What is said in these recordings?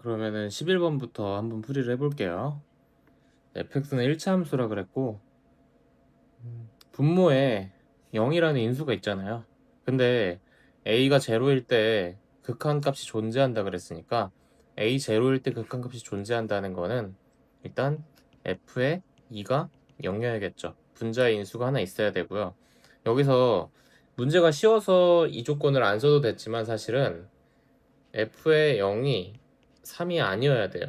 그러면은 11번부터 한번 풀이를 해볼게요. fx는 1차 함수라 그랬고 분모에 0이라는 인수가 있잖아요. 근데 a가 제로일 때 극한값이 존재한다 그랬으니까 a 제로일 때 극한값이 존재한다는 거는 일단 f의 2가 0이어야겠죠. 분자의 인수가 하나 있어야 되고요. 여기서 문제가 쉬워서 이 조건을 안 써도 됐지만 사실은 f의 0이 3이 아니어야 돼요.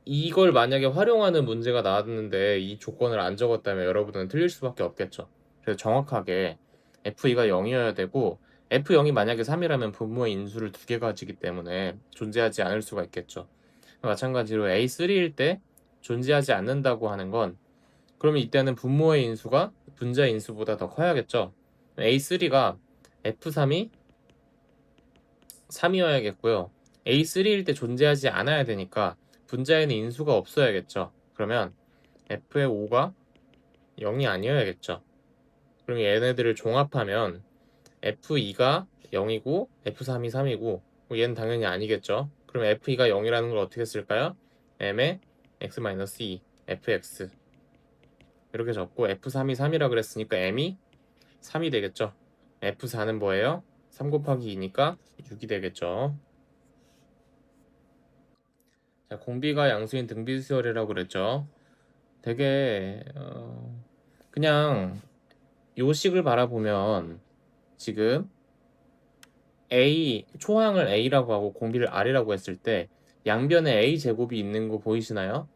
이걸 만약에 활용하는 문제가 나왔는데 이 조건을 안 적었다면 여러분은 틀릴 수밖에 없겠죠. 그래서 정확하게 F2가 0이어야 되고 F0이 만약에 3이라면 분모의 인수를 두 개 가지기 때문에 존재하지 않을 수가 있겠죠. 마찬가지로 A3일 때 존재하지 않는다고 하는 건 그러면 이때는 분모의 인수가 분자의 인수보다 더 커야겠죠. A3가 F3이 3이어야겠고요. A3일 때 존재하지 않아야 되니까 분자에는 인수가 없어야겠죠. 그러면 F의 5가 0이 아니어야겠죠. 그럼 얘네들을 종합하면 F2가 0이고 F3이 3이고 얘는 당연히 아니겠죠. 그럼 F2가 0이라는 걸 어떻게 쓸까요? M의 x-2 fx 이렇게 적고 F3이 3이라 그랬으니까 M이 3이 되겠죠. F4는 뭐예요? 3 곱하기 2니까 6이 되겠죠. 자, 공비가 양수인 등비수열이라고 그랬죠. 되게 그냥 요 식을 바라보면 지금 A 초항을 A라고 하고 공비를 R이라고 했을 때 양변에 A 제곱이 있는 거 보이시나요?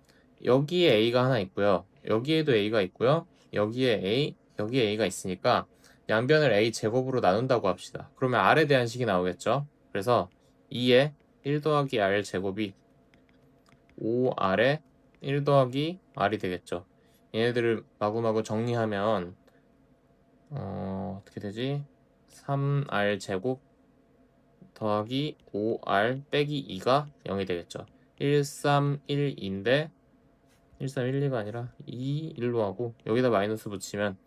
여기에 A가 하나 있고요. 여기에도 A가 있고요. 여기에 A, 여기에 A가 있으니까 양변을 A 제곱으로 나눈다고 합시다. 그러면 R에 대한 식이 나오겠죠. 그래서 2에 1 더하기 R 제곱이 5R에 1 더하기 R이 되겠죠. 얘네들을 마구마구 정리하면 어떻게 되지? 3R 제곱 더하기 5R 빼기 2가 0이 되겠죠. 131인데 1312가 아니라 2 1로 하고 여기다 마이너스 붙이면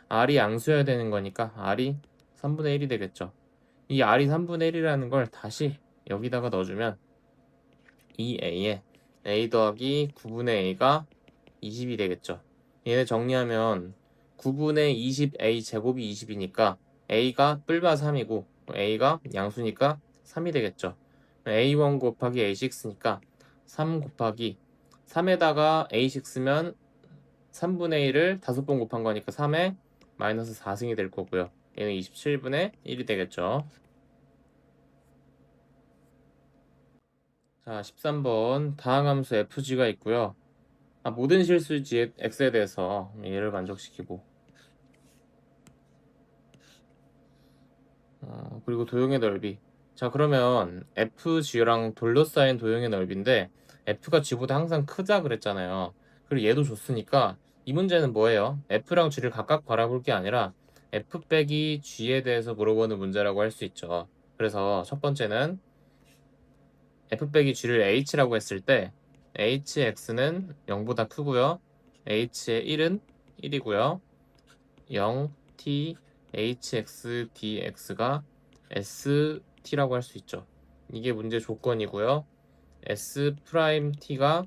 R이 양수여야 되는 거니까 R이 3분의 1이 되겠죠. 이 R이 3분의 1이라는 걸 다시 여기다가 넣어주면 2A에 A 더하기 9분의 A가 20이 되겠죠. 얘네 정리하면 9분의 20A 제곱이 20이니까 A가 뿔바 3이고 A가 양수니까 3이 되겠죠. A1 곱하기 A6니까 3 곱하기 3에다가 A6면 3분의 1을 5번 곱한 거니까 3에 마이너스 4승이 될 거고요. 얘는 27분의 1이 되겠죠. 자, 13번 다항함수 fg가 있고요. 모든 실수지 x에 대해서 얘를 만족시키고 그리고 도형의 넓이. 자, 그러면 fg랑 둘러싸인 도형의 넓이인데 f가 g보다 항상 크다 그랬잖아요. 그리고 얘도 줬으니까 이 문제는 뭐예요? f랑 g를 각각 바라볼 게 아니라 f 빼기 g에 대해서 물어보는 문제라고 할 수 있죠. 그래서 첫 번째는 f 빼기 g를 h라고 했을 때 hx는 0보다 크고요. h의 1은 1이고요. 0 t hx dx가 st라고 할 수 있죠. 이게 문제 조건이고요. s 프라임 t가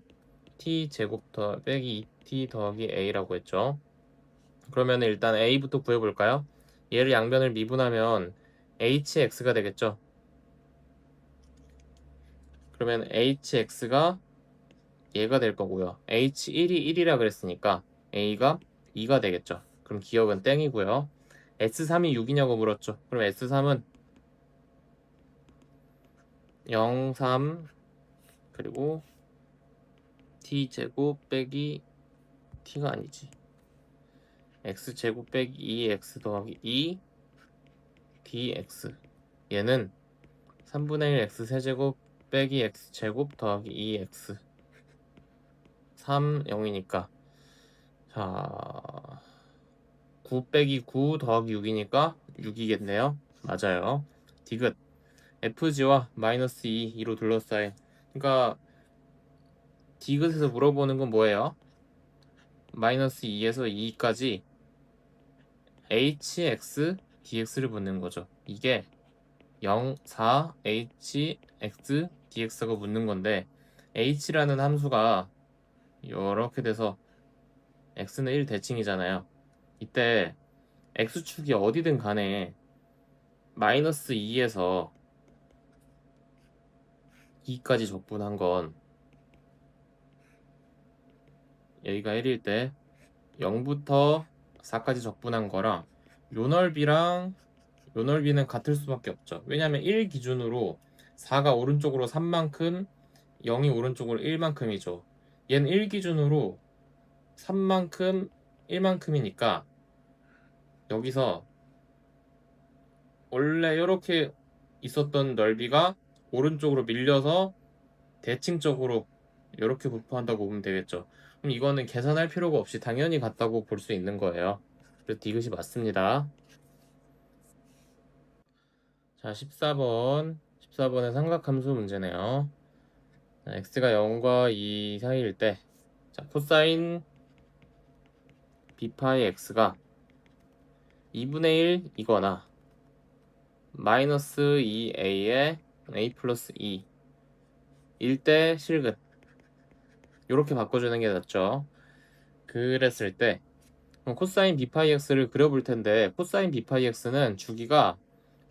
t 제곱 더 빼기 2t 더하기 a라고 했죠. 그러면 일단 a부터 구해볼까요? 얘를 양변을 미분하면 hx가 되겠죠. 그러면 hx가 얘가 될 거고요. h1이 1이라 그랬으니까 a가 2가 되겠죠. 그럼 기억은 땡이고요. S3이 6이냐고 물었죠. 그럼 S3은 0, 3 그리고 t제곱 빼기 t가 아니지. x제곱 빼기 2x 더하기 2 dx 얘는 3분의 1 x 세제곱 빼기 x제곱 더하기 2x 3, 0이니까 자 9 빼기 9 더하기 6이니까 6이겠네요. 맞아요. 디귿 fg와 마이너스 2로 둘러싸인 그러니까 디귿에서 물어보는 건 뭐예요? 마이너스 2에서 2까지 hx dx를 묻는 거죠. 이게 0, 4, h, x, dx가 묻는 건데 h라는 함수가 이렇게 돼서 x는 1 대칭이잖아요. 이때 x축이 어디든 간에 마이너스 2에서 2까지 적분한 건 여기가 1일 때 0부터 4까지 적분한 거랑 요 넓이랑 요 넓이는 같을 수밖에 없죠. 왜냐하면 1 기준으로 4가 오른쪽으로 3만큼 0이 오른쪽으로 1만큼이죠. 얘는 1 기준으로 3만큼 1만큼이니까 여기서 원래 이렇게 있었던 넓이가 오른쪽으로 밀려서 대칭적으로 이렇게 부포한다고 보면 되겠죠. 그럼 이거는 계산할 필요가 없이 당연히 같다고 볼 수 있는 거예요. 그래서 디귿이 맞습니다. 자, 14번의 삼각함수 문제네요. 자, x가 0과 2 사이일 때 자, 코사인 b파이 x가 2분의 1이거나 마이너스 2a의 a 플러스 2일 때 실근 이렇게 바꿔주는 게 낫죠. 그랬을 때 그럼 코사인 b파이 x를 그려볼 텐데 코사인 b파이 x는 주기가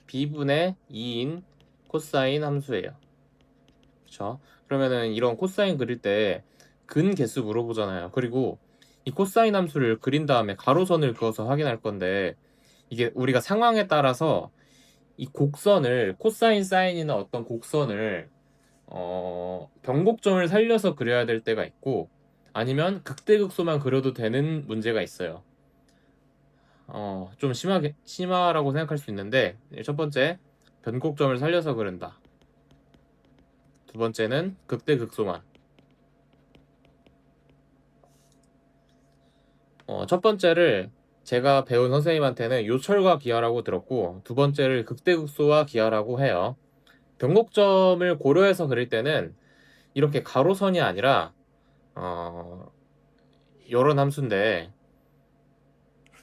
b분의 2인 코사인 함수예요. 그쵸? 그러면은 이런 코사인 그릴 때 근 개수 물어보잖아요. 그리고 이 코사인 함수를 그린 다음에 가로선을 그어서 확인할 건데 이게 우리가 상황에 따라서 이 곡선을 코사인 사인이나 어떤 곡선을 변곡점을 살려서 그려야 될 때가 있고 아니면 극대극소만 그려도 되는 문제가 있어요. 좀 심하라고 생각할 수 있는데 첫 번째 변곡점을 살려서 그린다. 두 번째는 극대극소만. 첫 번째를 제가 배운 선생님한테는 요철과 기하라고 들었고 두 번째를 극대극소와 기하라고 해요. 변곡점을 고려해서 그릴 때는 이렇게 가로선이 아니라 이런 함수인데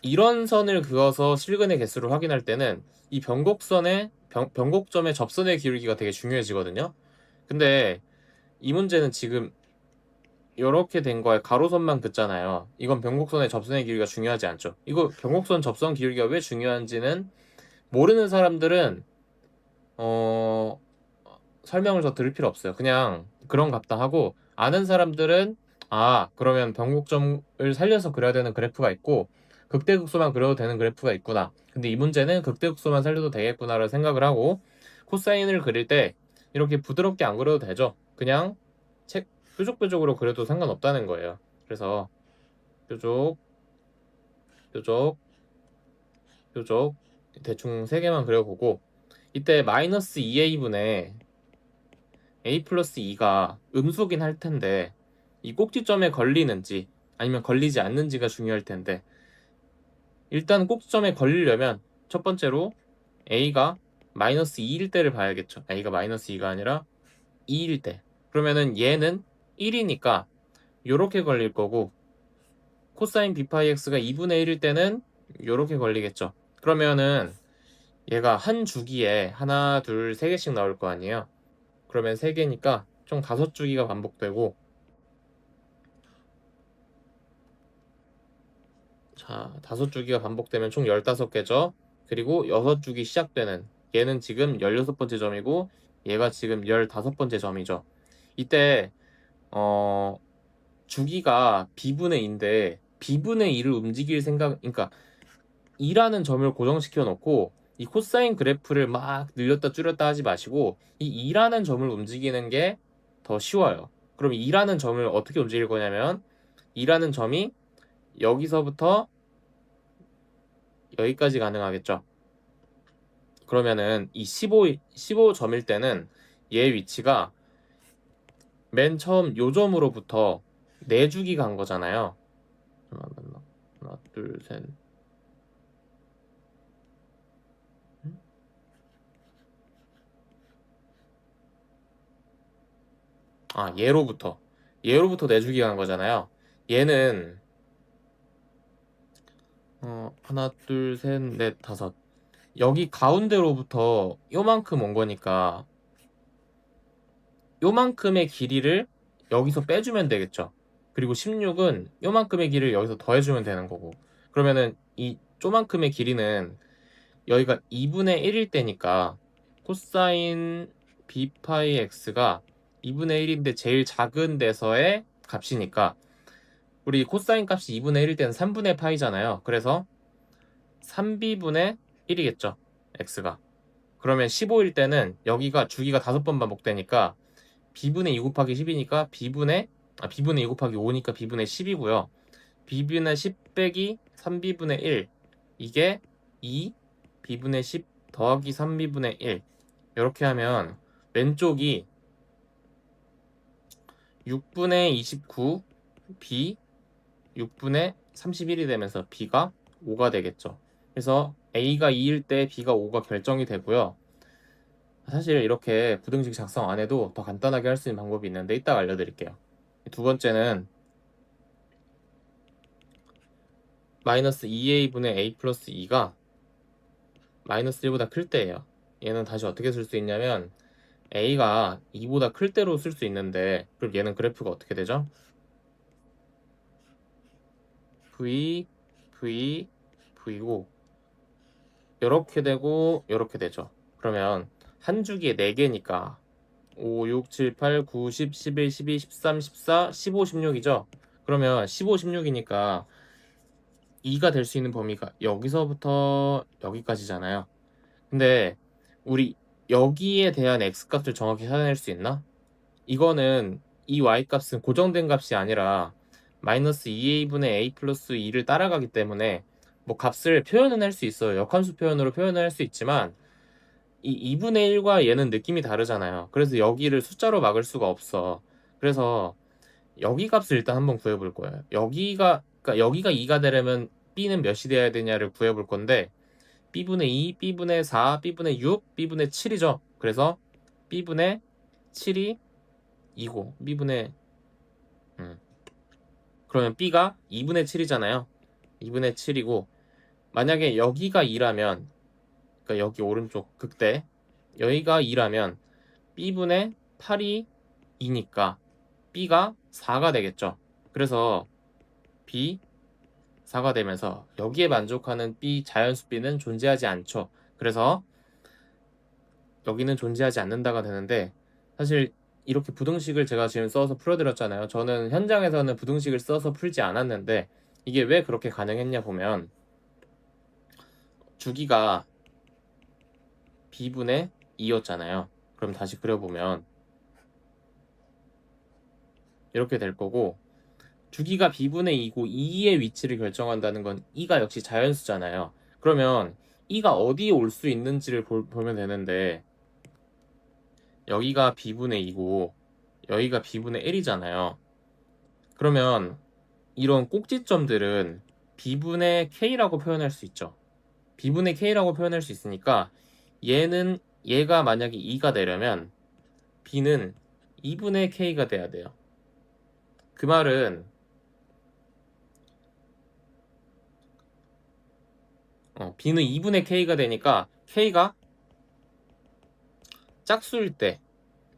이런 선을 그어서 실근의 개수를 확인할 때는 이 변곡점의 접선의 기울기가 되게 중요해지거든요. 근데 이 문제는 지금 이렇게 된 거에 가로선만 긋잖아요. 이건 변곡선의 접선의 기울기가 중요하지 않죠. 이거 변곡선 접선 기울기가 왜 중요한지는 모르는 사람들은 설명을 더 들을 필요 없어요. 그냥 그런 값다 하고 아는 사람들은 그러면 변곡점을 살려서 그려야 되는 그래프가 있고 극대극소만 그려도 되는 그래프가 있구나. 근데 이 문제는 극대극소만 살려도 되겠구나라는 생각을 하고 코사인을 그릴 때 이렇게 부드럽게 안 그려도 되죠. 그냥 뾰족뾰족으로 그려도 상관없다는 거예요. 그래서 뾰족, 뾰족, 뾰족 대충 3개만 그려보고 이때 마이너스 2a분의 a 플러스 2가 음수긴 할 텐데 이 꼭지점에 걸리는지 아니면 걸리지 않는지가 중요할 텐데 일단 꼭지점에 걸리려면 첫 번째로 a가 마이너스 2일 때를 봐야겠죠. a가 마이너스 2가 아니라 2일 때. 그러면은 얘는 1이니까 요렇게 걸릴 거고 코사인 b파이 x가 2분의 1일 때는 요렇게 걸리겠죠. 그러면은 얘가 한 주기에 하나, 둘, 세 개씩 나올 거 아니에요. 그러면 3개니까 총 5주기가 반복되고 자, 5주기가 반복되면 총 15개죠. 그리고 6주기 시작되는 얘는 지금 16번째 점이고 얘가 지금 15번째 점이죠. 이때 주기가 b분의 2인데 b분의 2를 움직일 그러니까 2라는 점을 고정시켜 놓고 이 코사인 그래프를 막 늘렸다 줄였다 하지 마시고 이 2라는 점을 움직이는 게 더 쉬워요. 그럼 2라는 점을 어떻게 움직일 거냐면 2라는 점이 여기서부터 여기까지 가능하겠죠. 그러면은 이 15점일 때는 얘 위치가 맨 처음 요 점으로부터 4주기 간 거잖아요. 하나, 둘, 셋. 얘로부터 4주기 간 거잖아요. 얘는 하나, 둘, 셋, 넷, 다섯. 여기 가운데로부터 요만큼 온 거니까 요만큼의 길이를 여기서 빼주면 되겠죠. 그리고 16은 요만큼의 길이를 여기서 더해주면 되는 거고, 그러면은 이 쪼만큼의 길이는 여기가 2분의 1일 때니까 코사인 b파이 x가 2분의 1인데 제일 작은 데서의 값이니까, 우리 코사인 값이 2분의 1일 때는 3분의 파이잖아요. 그래서 3b분의 1이겠죠, x가. 그러면 15일 때는 여기가 주기가 5번 반복되니까 b분의 2 곱하기 10이니까 b분의 2 곱하기 5니까 b분의 10이고요. b분의 10 빼기 3b분의 1, 이게 2 b분의 10 더하기 3b분의 1. 이렇게 하면 왼쪽이 6분의 29 b 6분의 31이 되면서 b가 5가 되겠죠. 그래서 a가 2일 때 b가 5가 결정이 되고요. 사실 이렇게 부등식 작성 안 해도 더 간단하게 할 수 있는 방법이 있는데 이따가 알려드릴게요. 두 번째는 마이너스 2a분의 a 플러스 2가 마이너스 1보다 클 때예요. 얘는 다시 어떻게 쓸 수 있냐면 a가 2보다 클 때로 쓸 수 있는데, 그럼 얘는 그래프가 어떻게 되죠? v, v, v고 이렇게 되고 이렇게 되죠. 그러면 한 주기에 4개니까 5, 6, 7, 8, 9, 10, 11, 12, 13, 14, 15, 16이죠. 그러면 15, 16이니까 2가 될 수 있는 범위가 여기서부터 여기까지잖아요. 근데 우리 여기에 대한 x값을 정확히 찾아낼 수 있나? 이거는 이 y값은 고정된 값이 아니라 마이너스 2a분의 a 플러스 2를 따라가기 때문에 뭐 값을 표현은 할 수 있어요. 역함수 표현으로 표현을 할 수 있지만 이 2분의 1과 얘는 느낌이 다르잖아요. 그래서 여기를 숫자로 막을 수가 없어. 그래서 여기 값을 일단 한번 구해볼 거예요. 그러니까 여기가 2가 되려면 b는 몇이 돼야 되냐를 구해볼 건데 b분의 2, b분의 4, b분의 6, b분의 7이죠. 그래서 b분의 7이 2고 b분의 그러면 b가 2분의 7이잖아요. 2분의 7이고 만약에 여기가 2라면, 그러니까 여기 오른쪽 극대 여기가 2라면 b분의 8이 2니까 b가 4가 되겠죠. 그래서 b 4가 되면서 여기에 만족하는 b 자연수 b는 존재하지 않죠. 그래서 여기는 존재하지 않는다가 되는데, 사실 이렇게 부등식을 제가 지금 써서 풀어드렸잖아요. 저는 현장에서는 부등식을 써서 풀지 않았는데 이게 왜 그렇게 가능했냐 보면 주기가 b분의 2였잖아요. 그럼 다시 그려보면 이렇게 될 거고, 주기가 b분의 2고 2의 위치를 결정한다는 건 2가 역시 자연수잖아요. 그러면 2가 어디에 올 수 있는지를 보면 되는데 여기가 b분의 2고 여기가 b분의 1이잖아요. 그러면 이런 꼭지점들은 b분의 k라고 표현할 수 있죠. b분의 k라고 표현할 수 있으니까 얘가 만약에 2가 되려면 b는 2분의 k가 돼야 돼요. 그 말은 b는 2분의 k가 되니까 k가 짝수일 때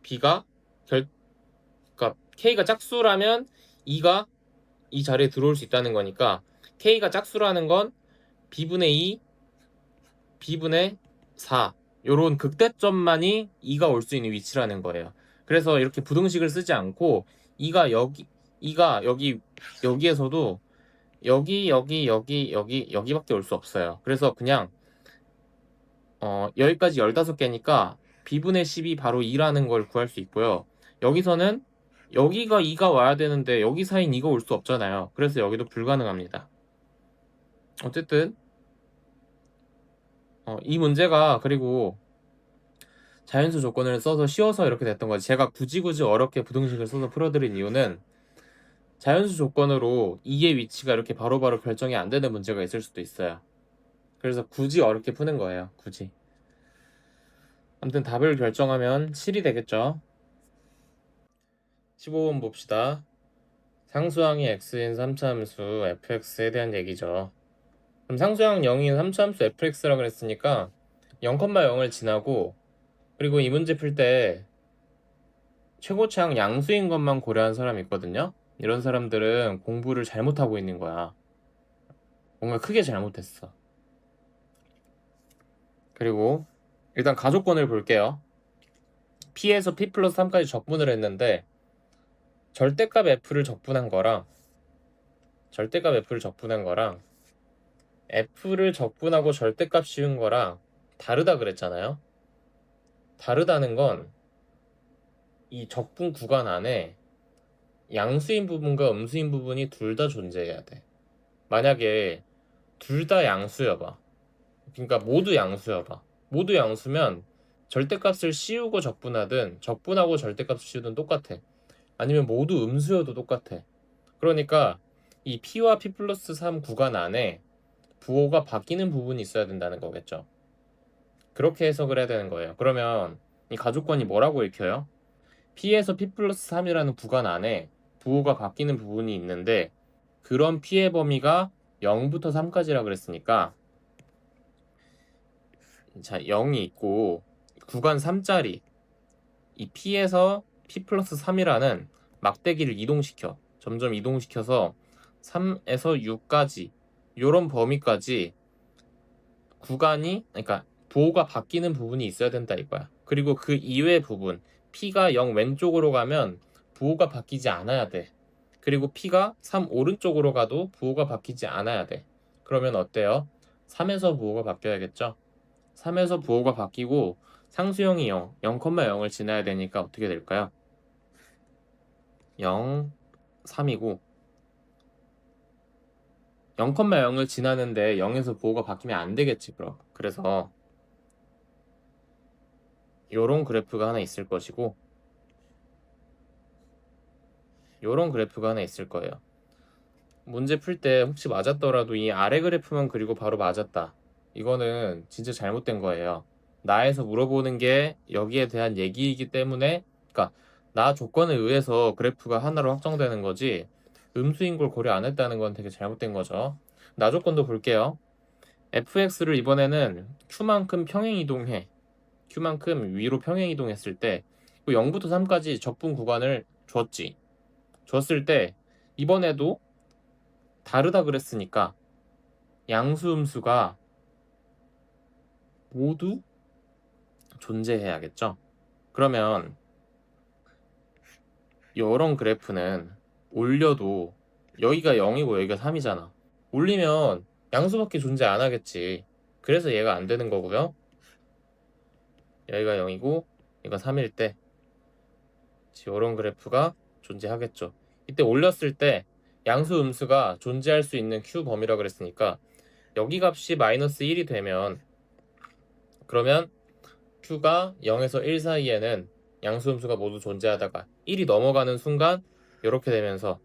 b가 그러니까 k가 짝수라면 2가 이 자리에 들어올 수 있다는 거니까 k가 짝수라는 건 b분의 2, b분의 4 요런 극대점만이 2가 올 수 있는 위치라는 거예요. 그래서 이렇게 부등식을 쓰지 않고 2가 여기에서도 여기밖에 올 수 없어요. 그래서 그냥 여기까지 15개니까 b분의 10이 바로 2라는 걸 구할 수 있고요. 여기서는 여기가 2가 와야 되는데 여기 사이인 2가 올 수 없잖아요. 그래서 여기도 불가능합니다. 어쨌든 이 문제가 그리고 자연수 조건을 써서 쉬워서 이렇게 됐던 거지. 제가 굳이 어렵게 부등식을 써서 풀어드린 이유는 자연수 조건으로 2의 위치가 이렇게 바로바로 결정이 안 되는 문제가 있을 수도 있어요. 그래서 굳이 어렵게 푸는 거예요. 굳이. 아무튼 답을 결정하면 7이 되겠죠. 15번 봅시다. 상수항이 x인 3차함수 fx에 대한 얘기죠. 그럼 상수항 0인 3차함수 fx라고 그랬으니까 0,0을 지나고, 그리고 이 문제 풀 때 최고차항 양수인 것만 고려한 사람이 있거든요. 이런 사람들은 공부를 잘못하고 있는 거야. 뭔가 크게 잘못했어. 그리고 일단 가족권을 볼게요. P에서 P 플러스 3까지 적분을 했는데 절대값 F를 적분한 거랑 F를 적분하고 절대값 씌운 거랑 다르다 그랬잖아요. 다르다는 건 이 적분 구간 안에 양수인 부분과 음수인 부분이 둘 다 존재해야 돼. 만약에 둘 다 양수여봐. 그러니까 모두 양수여봐. 모두 양수면 절대값을 씌우고 적분하든 적분하고 절대값을 씌우든 똑같아. 아니면 모두 음수여도 똑같아. 그러니까 이 P와 P 플러스 3 구간 안에 부호가 바뀌는 부분이 있어야 된다는 거겠죠. 그렇게 해석을 해야 되는 거예요. 그러면 이 가족권이 뭐라고 읽혀요? P에서 P 플러스 3이라는 구간 안에 부호가 바뀌는 부분이 있는데 그런 P의 범위가 0부터 3까지라 그랬으니까 자 0이 있고 구간 3짜리 이 P에서 P 플러스 3이라는 막대기를 이동시켜 점점 이동시켜서 3에서 6까지 요런 범위까지 구간이 그러니까 부호가 바뀌는 부분이 있어야 된다 이거야. 그리고 그 이외의 부분 P가 0 왼쪽으로 가면 부호가 바뀌지 않아야 돼. 그리고 P가 3 오른쪽으로 가도 부호가 바뀌지 않아야 돼. 그러면 어때요? 3에서 부호가 바뀌어야겠죠? 3에서 부호가 바뀌고 상수형이 0, 0,0을 지나야 되니까 어떻게 될까요? 0, 3이고 0,0을 지나는데 0에서 부호가 바뀌면 안 되겠지 그럼. 그래서 요런 그래프가 하나 있을 것이고 요런 그래프가 하나 있을 거예요. 문제 풀 때 혹시 맞았더라도 이 아래 그래프만 그리고 바로 맞았다. 이거는 진짜 잘못된 거예요. 나에서 물어보는 게 여기에 대한 얘기이기 때문에 그러니까 나 조건에 의해서 그래프가 하나로 확정되는 거지 음수인 걸 고려 안 했다는 건 되게 잘못된 거죠. 나 조건도 볼게요. fx를 이번에는 q만큼 평행 이동해. q만큼 위로 평행 이동했을 때 0부터 3까지 적분 구간을 줬지. 줬을 때 이번에도 다르다 그랬으니까 양수 음수가 모두 존재해야겠죠. 그러면 이런 그래프는 올려도 여기가 0이고 여기가 3이잖아. 올리면 양수밖에 존재 안 하겠지. 그래서 얘가 안 되는 거고요. 여기가 0이고 얘가 3일 때 이런 그래프가 존재하겠죠. 이때 올렸을 때 양수 음수가 존재할 수 있는 Q 범위라 그랬으니까 여기 값이 마이너스 1이 되면 그러면 Q가 0에서 1 사이에는 양수음수가 모두 존재하다가 1이 넘어가는 순간 이렇게 되면서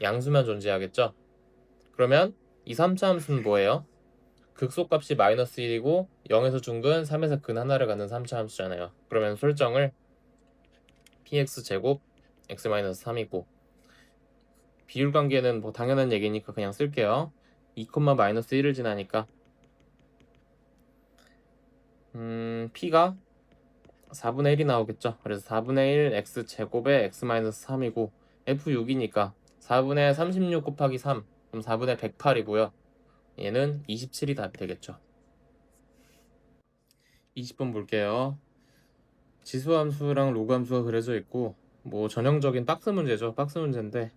양수만 존재하겠죠. 그러면 이 3차 함수는 뭐예요? 극소값이 마이너스 1이고 0에서 중근 3에서 근 하나를 갖는 3차 함수잖아요. 그러면 솔정을 px제곱 x-3이고 비율관계는 뭐 당연한 얘기니까 그냥 쓸게요. 2, 마이너스 1을 지나니까 p가 4분의 1이 나오겠죠. 그래서 4분의 1 x제곱에 x-3이고 f6이니까 4분의 36 곱하기 3 그럼 4분의 108이고요. 얘는 27이 답이 되겠죠. 20번 볼게요. 지수함수랑 로그함수가 그려져 있고 뭐 전형적인 박스 문제죠. 박스 문제인데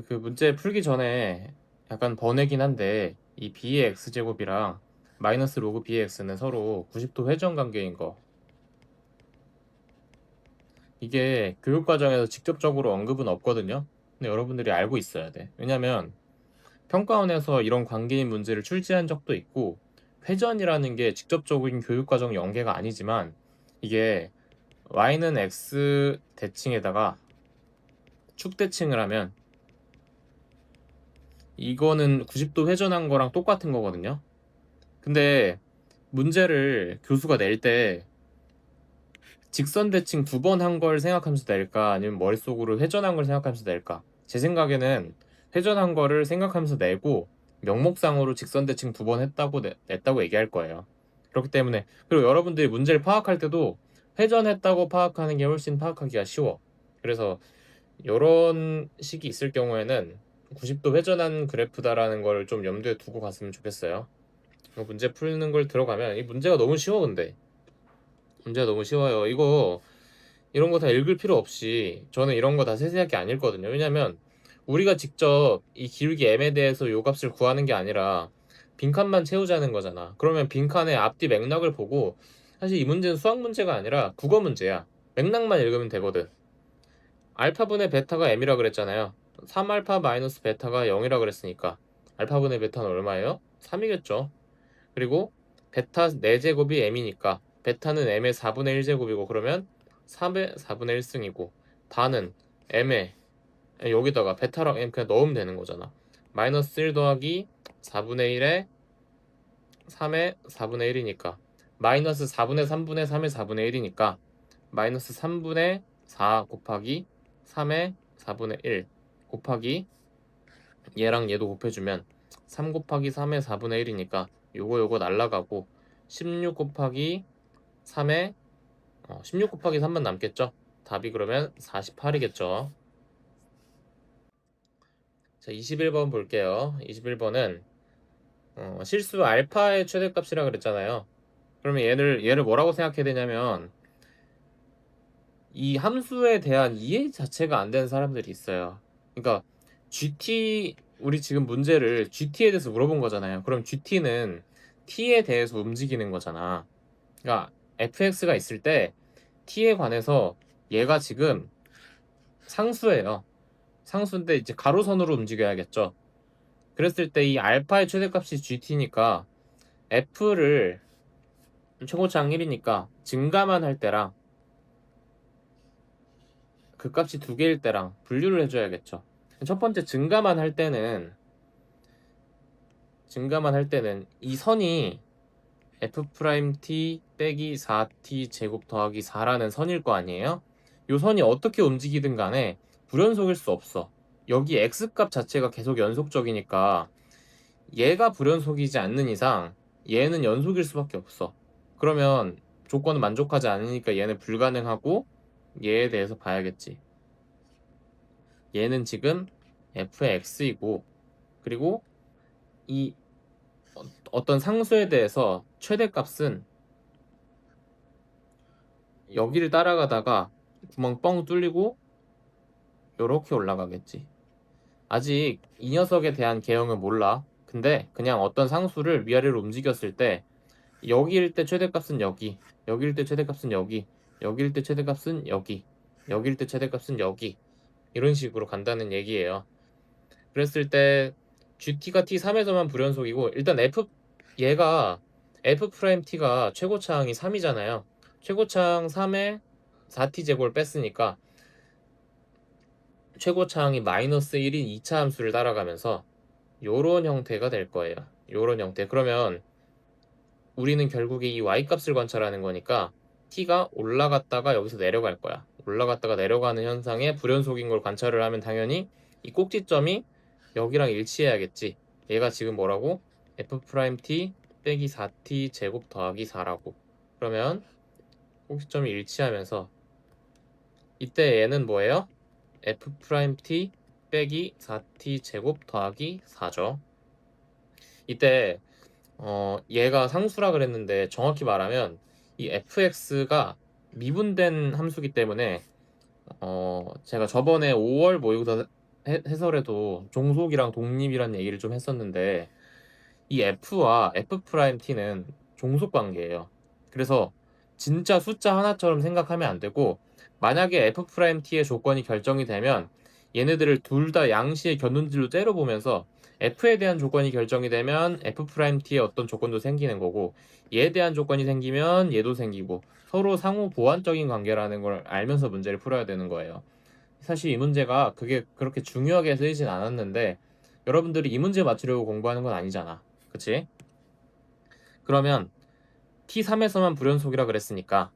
그 문제 풀기 전에 약간 번외긴 한데 이 b의 x제곱이랑 마이너스 로그 b의 x는 서로 90도 회전 관계인 거 이게 교육과정에서 직접적으로 언급은 없거든요. 근데 여러분들이 알고 있어야 돼. 왜냐면 평가원에서 이런 관계인 문제를 출제한 적도 있고 회전이라는 게 직접적인 교육과정 연계가 아니지만 이게 y는 x 대칭에다가 축 대칭을 하면 이거는 90도 회전한 거랑 똑같은 거거든요. 근데 문제를 교수가 낼 때 직선 대칭 2번 한 걸 생각하면서 낼까 아니면 머릿속으로 회전한 걸 생각하면서 낼까? 제 생각에는 회전한 거를 생각하면서 내고 명목상으로 직선 대칭 2번 했다고 냈다고 얘기할 거예요. 그렇기 때문에, 그리고 여러분들이 문제를 파악할 때도 회전했다고 파악하는 게 훨씬 파악하기가 쉬워. 그래서 이런 식이 있을 경우에는 90도 회전한 그래프다라는 걸 좀 염두에 두고 갔으면 좋겠어요. 문제 풀는 걸 들어가면 이 문제가 너무 쉬워. 근데 문제가 너무 쉬워요. 이런 거 다 읽을 필요 없이 저는 이런 거 다 세세하게 안 읽거든요. 왜냐면 우리가 직접 이 기울기 m에 대해서 요 값을 구하는 게 아니라 빈칸만 채우자는 거잖아. 그러면 빈칸의 앞뒤 맥락을 보고, 사실 이 문제는 수학 문제가 아니라 국어 문제야. 맥락만 읽으면 되거든. 알파분의 베타가 m이라 그랬잖아요. 3알파 마이너스 베타가 0이라 그랬으니까 알파분의 베타는 얼마예요? 3이겠죠. 그리고 베타 4제곱이 m이니까 베타는 m의 4분의 1제곱이고, 그러면 3의 4분의 1승이고, 다는 m의, 여기다가 베타랑 m 그냥 넣으면 되는 거잖아. 마이너스 1 더하기 4분의 1에 3의 4분의 1이니까 마이너스 4분의 3분의 3의 4분의 1이니까 마이너스 3분의 4 곱하기 3의 4분의 1 곱하기 얘랑 얘도 곱해주면 3 곱하기 3의 4분의 1이니까 요거 날라가고 16 곱하기 3의 16 곱하기 3만 남겠죠. 답이 그러면 48이겠죠. 자, 21번 볼게요. 21번은 실수 알파의 최대값이라 그랬잖아요. 그러면 얘를 뭐라고 생각해야 되냐면, 이 함수에 대한 이해 자체가 안 되는 사람들이 있어요. 그러니까 우리 지금 문제를 GT에 대해서 물어본 거잖아요. 그럼 GT는 T에 대해서 움직이는 거잖아. 그러니까 fx가 있을 때 T에 관해서 얘가 지금 상수예요. 상수인데 이제 가로선으로 움직여야겠죠. 그랬을 때 이 알파의 최대값이 GT니까 F를 최고차항 1이니까 증가만 할 때랑 그 값이 두 개일 때랑 분류를 해줘야겠죠. 첫 번째 증가만 할 때는 이 선이 f't 빼기 4t 제곱 더하기 4라는 선일 거 아니에요? 이 선이 어떻게 움직이든 간에 불연속일 수 없어. 여기 x값 자체가 계속 연속적이니까 얘가 불연속이지 않는 이상 얘는 연속일 수밖에 없어. 그러면 조건은 만족하지 않으니까 얘는 불가능하고, 얘에 대해서 봐야겠지. 얘는 지금 fx이고, 그리고 이 어떤 상수에 대해서 최대값은 여기를 따라가다가 구멍 뻥 뚫리고 요렇게 올라가겠지. 아직 이 녀석에 대한 개형은 몰라. 근데 그냥 어떤 상수를 위아래로 움직였을 때 여기일 때 최대값은 여기, 여기일 때 최대값은 여기, 여기일 때 최대값은 여기, 여기일 때 최대값은 여기, 이런 식으로 간다는 얘기예요. 그랬을 때 GT가 T3에서만 불연속이고, 일단 얘가 F'T가 최고차항이 3이잖아요. 최고차항 3에 4T 제곱을 뺐으니까 최고차항이 마이너스 1인 2차 함수를 따라가면서 요런 형태가 될 거예요. 요런 형태. 그러면 우리는 결국에 이 y값을 관찰하는 거니까 t가 올라갔다가 여기서 내려갈 거야. 올라갔다가 내려가는 현상에 불연속인 걸 관찰을 하면 당연히 이 꼭지점이 여기랑 일치해야겠지. 얘가 지금 뭐라고? f't 빼기 4t 제곱 더하기 4라고. 그러면 꼭지점이 일치하면서 이때 얘는 뭐예요? f't 빼기 4t 제곱 더하기 4죠. 이때 얘가 상수라 그랬는데 정확히 말하면 이 fx가 미분된 함수기 때문에 제가 저번에 5월 모의고사 해설에도 종속이랑 독립이란 얘기를 좀 했었는데, 이 f와 f't는 종속 관계예요. 그래서 진짜 숫자 하나처럼 생각하면 안 되고, 만약에 f't의 조건이 결정이 되면 얘네들을 둘 다 양시의 견눈질로 째려보면서 f에 대한 조건이 결정이 되면 f't의 어떤 조건도 생기는 거고, 얘에 대한 조건이 생기면 얘도 생기고, 서로 상호 보완적인 관계라는 걸 알면서 문제를 풀어야 되는 거예요. 사실 이 문제가 그게 그렇게 중요하게 쓰이진 않았는데 여러분들이 이 문제 맞추려고 공부하는 건 아니잖아. 그치? 그러면 T3에서만 불연속이라 그랬으니까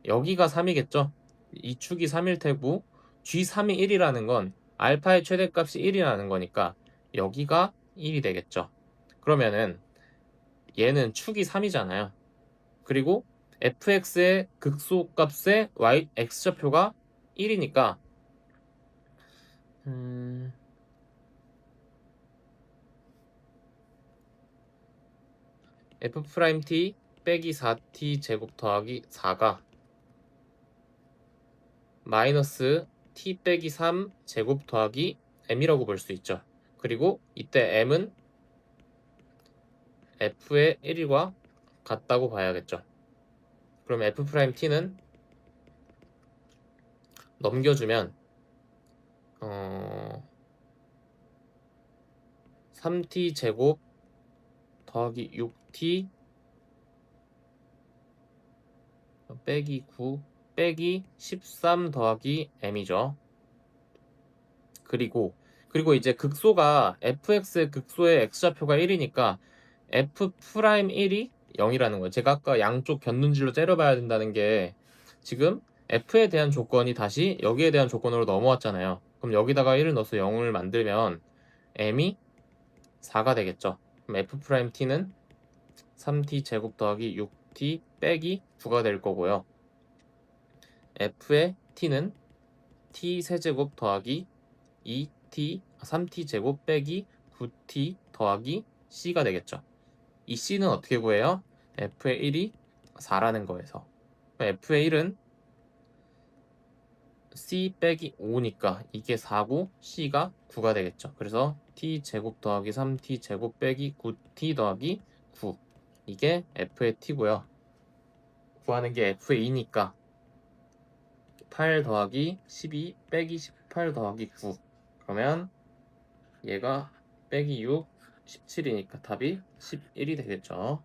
여기가 3이겠죠? 이 축이 3일 테고 G3이 1이라는 건 알파의 최대값이 1이라는 거니까 여기가 1이 되겠죠. 그러면은 얘는 축이 3이잖아요. 그리고 fx의 극소값의 y x좌표가 1이니까 f'(t) 빼기 4t 제곱 더하기 4가 마이너스 t 빼기 3 제곱 더하기 m이라고 볼 수 있죠. 그리고 이때 m은 f의 1과 같다고 봐야겠죠. 그럼 f't는 넘겨주면 3t 제곱 더하기 6t 빼기 9 빼기 13 더하기 m이죠. 그리고 이제 극소가 fx의 극소의 x좌표가 1이니까 f'1이 0이라는 거예요. 제가 아까 양쪽 견눈질로 째려봐야 된다는 게 지금 f에 대한 조건이 다시 여기에 대한 조건으로 넘어왔잖아요. 그럼 여기다가 1을 넣어서 0을 만들면 m이 4가 되겠죠. 그럼 f't는 3t 제곱 더하기 6t 빼기 9가 될 거고요. f의 t는 t 세제곱 더하기 3t 제곱 빼기 9t 더하기 c가 되겠죠. 이 c는 어떻게 구해요? f의 1이 4라는 거에서 f의 1은 c 빼기 5니까 이게 4고 c가 9가 되겠죠. 그래서 t 제곱 더하기 3t 제곱 빼기 9t 더하기 9 이게 f의 t고요. 구하는 게 f의 2니까 8 더하기 12 빼기 18 더하기 9 그러면 얘가 빼기 6 17이니까 답이 11이 되겠죠.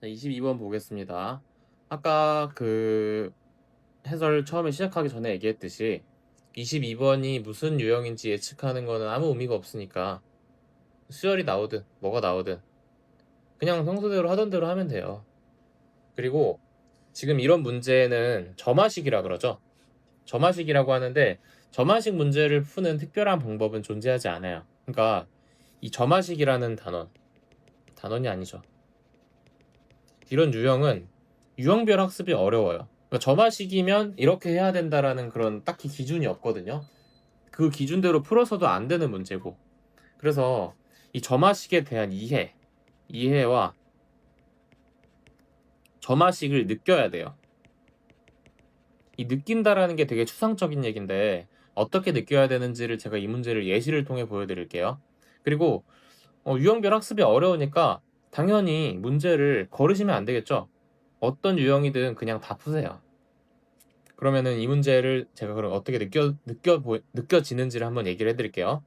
자, 22번 보겠습니다. 아까 그 해설 처음에 시작하기 전에 얘기했듯이 22번이 무슨 유형인지 예측하는 거는 아무 의미가 없으니까 수열이 나오든 뭐가 나오든 그냥 평소대로 하던 대로 하면 돼요. 그리고 지금 이런 문제는 점화식이라 그러죠. 점화식이라고 하는데 점화식 문제를 푸는 특별한 방법은 존재하지 않아요. 그러니까 이 점화식이라는 단원이 아니죠. 이런 유형은 유형별 학습이 어려워요. 그러니까 점화식이면 이렇게 해야 된다라는 그런 딱히 기준이 없거든요. 그 기준대로 풀어서도 안 되는 문제고. 그래서 이 점화식에 대한 이해와 점화식을 느껴야 돼요. 이 느낀다라는 게 되게 추상적인 얘기인데 어떻게 느껴야 되는지를 제가 이 문제를 예시를 통해 보여드릴게요. 그리고 유형별 학습이 어려우니까 당연히 문제를 거르시면 안 되겠죠. 어떤 유형이든 그냥 다 푸세요. 그러면은 이 문제를 제가 그럼 어떻게 느껴지는지를 한번 얘기를 해드릴게요.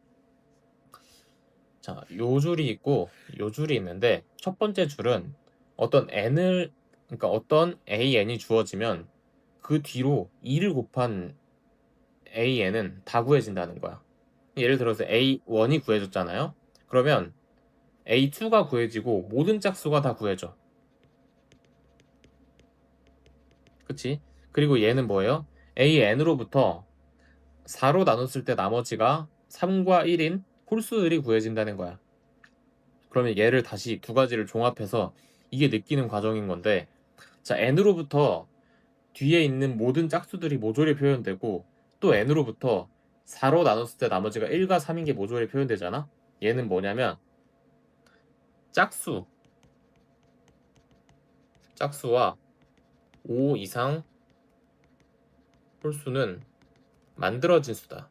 자, 요 줄이 있고 요 줄이 있는데 첫 번째 줄은 그러니까 어떤 AN이 주어지면 그 뒤로 2를 곱한 AN은 다 구해진다는 거야. 예를 들어서 A1이 구해졌잖아요. 그러면 A2가 구해지고 모든 짝수가 다 구해져. 그치? 그리고 얘는 뭐예요? AN으로부터 4로 나눴을 때 나머지가 3과 1인 홀수들이 구해진다는 거야. 그러면 얘를 다시 두 가지를 종합해서 이게 느끼는 과정인 건데, 자, n으로부터 뒤에 있는 모든 짝수들이 모조리 표현되고 또 n으로부터 4로 나눴을 때 나머지가 1과 3인 게 모조리 표현되잖아. 얘는 뭐냐면 짝수와 5 이상 홀수는 만들어진 수다.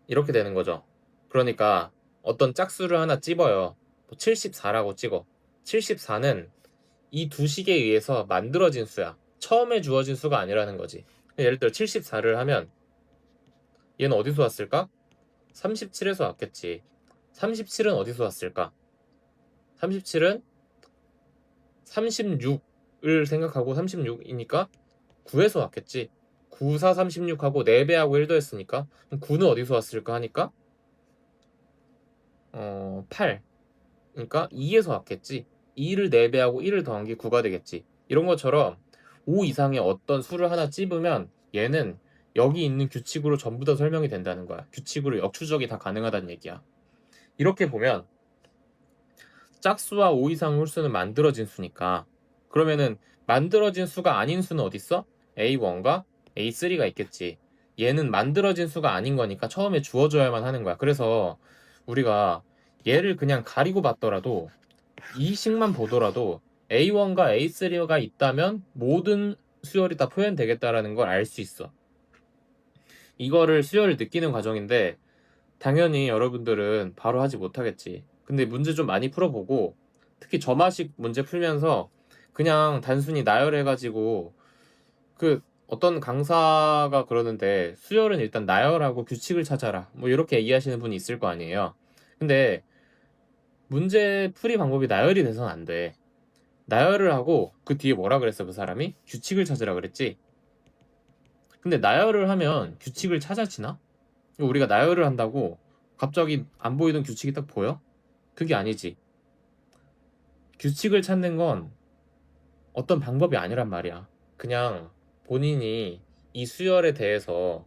이렇게 되는 거죠. 그러니까 어떤 짝수를 하나 찝어요. 74라고 찍어. 74는 이 두 식에 의해서 만들어진 수야. 처음에 주어진 수가 아니라는 거지. 예를 들어 74를 하면 얘는 어디서 왔을까? 37에서 왔겠지. 37은 어디서 왔을까? 37은 36을 생각하고 36이니까 9에서 왔겠지. 9, 4, 36하고 4배하고 1 더했으니까 9는 어디서 왔을까 하니까 8. 그러니까 2에서 왔겠지. 2를 4배하고 1을 더한 게 9가 되겠지. 이런 것처럼 5 이상의 어떤 수를 하나 찝으면 얘는 여기 있는 규칙으로 전부 다 설명이 된다는 거야. 규칙으로 역추적이 다 가능하다는 얘기야. 이렇게 보면 짝수와 5 이상 홀수는 만들어진 수니까, 그러면은 만들어진 수가 아닌 수는 어딨어? A1과 A3가 있겠지. 얘는 만들어진 수가 아닌 거니까 처음에 주어줘야만 하는 거야. 그래서 우리가 얘를 그냥 가리고 봤더라도, 이 식만 보더라도 A1과 A3가 있다면 모든 수열이 다 표현되겠다라는 걸 알 수 있어. 이거를 수열을 느끼는 과정인데 당연히 여러분들은 바로 하지 못하겠지. 근데 문제 좀 많이 풀어보고, 특히 점화식 문제 풀면서 그냥 단순히 나열해가지고, 그 어떤 강사가 그러는데 수열은 일단 나열하고 규칙을 찾아라, 뭐 이렇게 얘기하시는 분이 있을 거 아니에요. 근데 문제 풀이 방법이 나열이 돼서는 안 돼. 나열을 하고 그 뒤에 뭐라 그랬어 그 사람이? 규칙을 찾으라 그랬지. 근데 나열을 하면 규칙을 찾아지나? 우리가 나열을 한다고 갑자기 안 보이던 규칙이 딱 보여? 그게 아니지. 규칙을 찾는 건 어떤 방법이 아니란 말이야. 그냥 본인이 이 수열에 대해서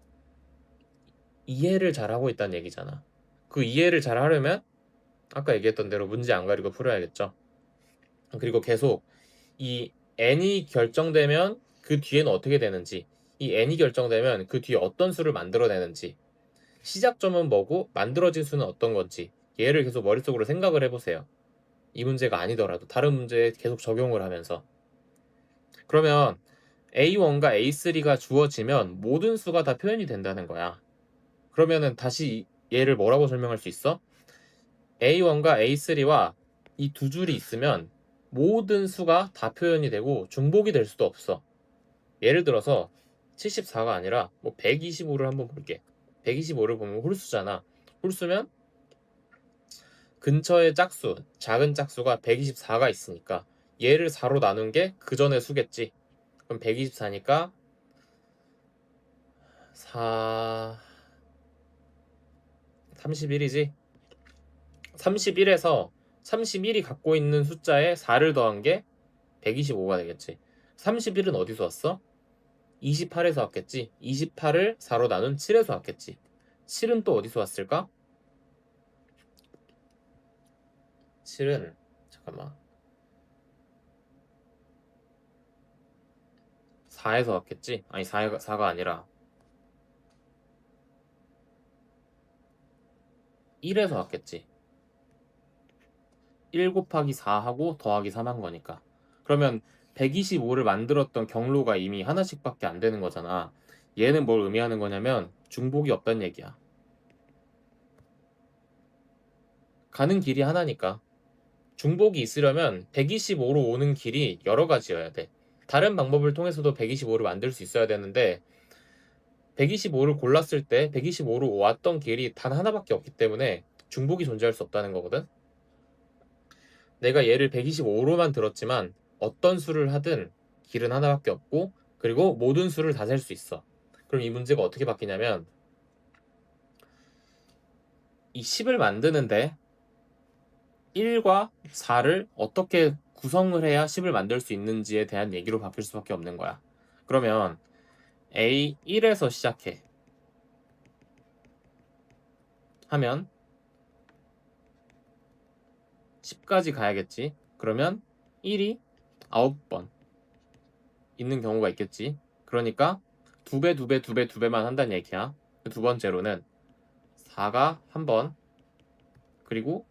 이해를 잘하고 있다는 얘기잖아. 그 이해를 잘 하려면 아까 얘기했던 대로 문제 안 가리고 풀어야겠죠. 그리고 계속 이 n이 결정되면 그 뒤에는 어떻게 되는지, 이 n이 결정되면 그 뒤에 어떤 수를 만들어내는지, 시작점은 뭐고 만들어진 수는 어떤 건지, 얘를 계속 머릿속으로 생각을 해보세요. 이 문제가 아니더라도 다른 문제에 계속 적용을 하면서. 그러면 A1과 A3가 주어지면 모든 수가 다 표현이 된다는 거야. 그러면은 다시 얘를 뭐라고 설명할 수 있어? A1과 A3와 이 두 줄이 있으면 모든 수가 다 표현이 되고 중복이 될 수도 없어. 예를 들어서 74가 아니라 뭐 125를 한번 볼게. 125를 보면 홀수잖아. 홀수면 근처에 짝수, 작은 짝수가 124가 있으니까 얘를 4로 나눈 게 그 전의 수겠지. 그럼 124니까 4, 31이지. 31에서 31이 갖고 있는 숫자에 4를 더한 게 125가 되겠지. 31은 어디서 왔어? 28에서 왔겠지. 28을 4로 나눈 7에서 왔겠지. 7은 또 어디서 왔을까? 7은 잠깐만 4에서 왔겠지. 아니 4가 아니라 1에서 왔겠지. 1 곱하기 4하고 더하기 3한 거니까. 그러면 125를 만들었던 경로가 이미 하나씩밖에 안 되는 거잖아. 얘는 뭘 의미하는 거냐면 중복이 없다는 얘기야. 가는 길이 하나니까. 중복이 있으려면 125로 오는 길이 여러 가지여야 돼. 다른 방법을 통해서도 125를 만들 수 있어야 되는데 125를 골랐을 때 125로 왔던 길이 단 하나밖에 없기 때문에 중복이 존재할 수 없다는 거거든. 내가 얘를 125로만 들었지만 어떤 수를 하든 길은 하나밖에 없고, 그리고 모든 수를 다 셀 수 있어. 그럼 이 문제가 어떻게 바뀌냐면 이 10을 만드는데 1과 4를 어떻게 구성을 해야 10을 만들 수 있는지에 대한 얘기로 바뀔 수밖에 없는 거야. 그러면 A1에서 시작해 하면 10까지 가야겠지. 그러면 1이 9번 있는 경우가 있겠지. 그러니까 2배, 2배, 2배, 2배만 한다는 얘기야. 두 번째로는 4가 한 번, 그리고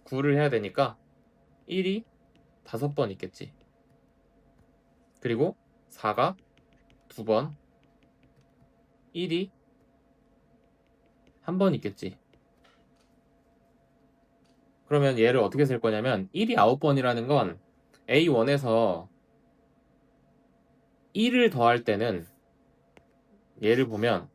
9를 해야 되니까 1이 5번 있겠지. 그리고 4가 2번, 1이 한 번 있겠지. 그러면 얘를 어떻게 쓸 거냐면 1이 9번이라는 건 A1에서 1을 더할 때는, 얘를 보면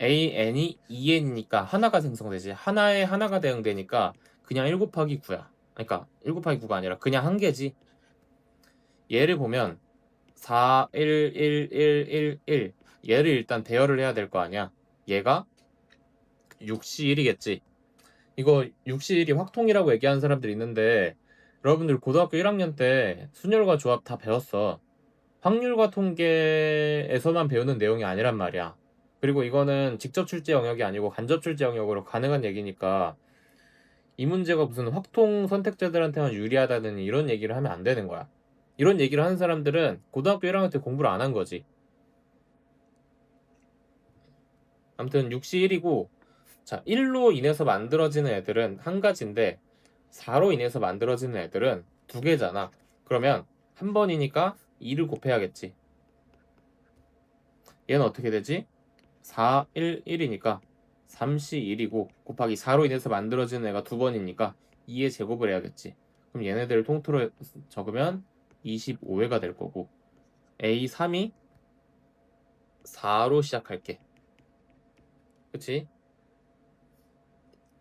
AN이 2N이니까 하나가 생성되지. 하나에 하나가 대응되니까 그냥 1 곱하기 9야. 그러니까 1 곱하기 9가 아니라 그냥 한 개지. 얘를 보면 4, 1, 1, 1, 1, 1. 얘를 일단 대열을 해야 될 거 아니야. 얘가 6시 1이겠지. 이거 6시 1이 확통이라고 얘기하는 사람들이 있는데 여러분들 고등학교 1학년 때 순열과 조합 다 배웠어. 확률과 통계에서만 배우는 내용이 아니란 말이야. 그리고 이거는 직접 출제 영역이 아니고 간접 출제 영역으로 가능한 얘기니까 이 문제가 무슨 확통 선택자들한테만 유리하다는 이런 얘기를 하면 안 되는 거야. 이런 얘기를 하는 사람들은 고등학교 1학년 때 공부를 안 한 거지. 아무튼 6시 1이고, 자, 1로 인해서 만들어지는 애들은 한 가지인데 4로 인해서 만들어지는 애들은 두 개잖아. 그러면 한 번이니까 2를 곱해야겠지. 얘는 어떻게 되지? 4, 1, 1이니까 3시 1이고 곱하기 4로 인해서 만들어지는 애가 두 번이니까 2의 제곱을 해야겠지. 그럼 얘네들을 통틀어 적으면 25회가 될 거고, A3이 4로 시작할게. 그치?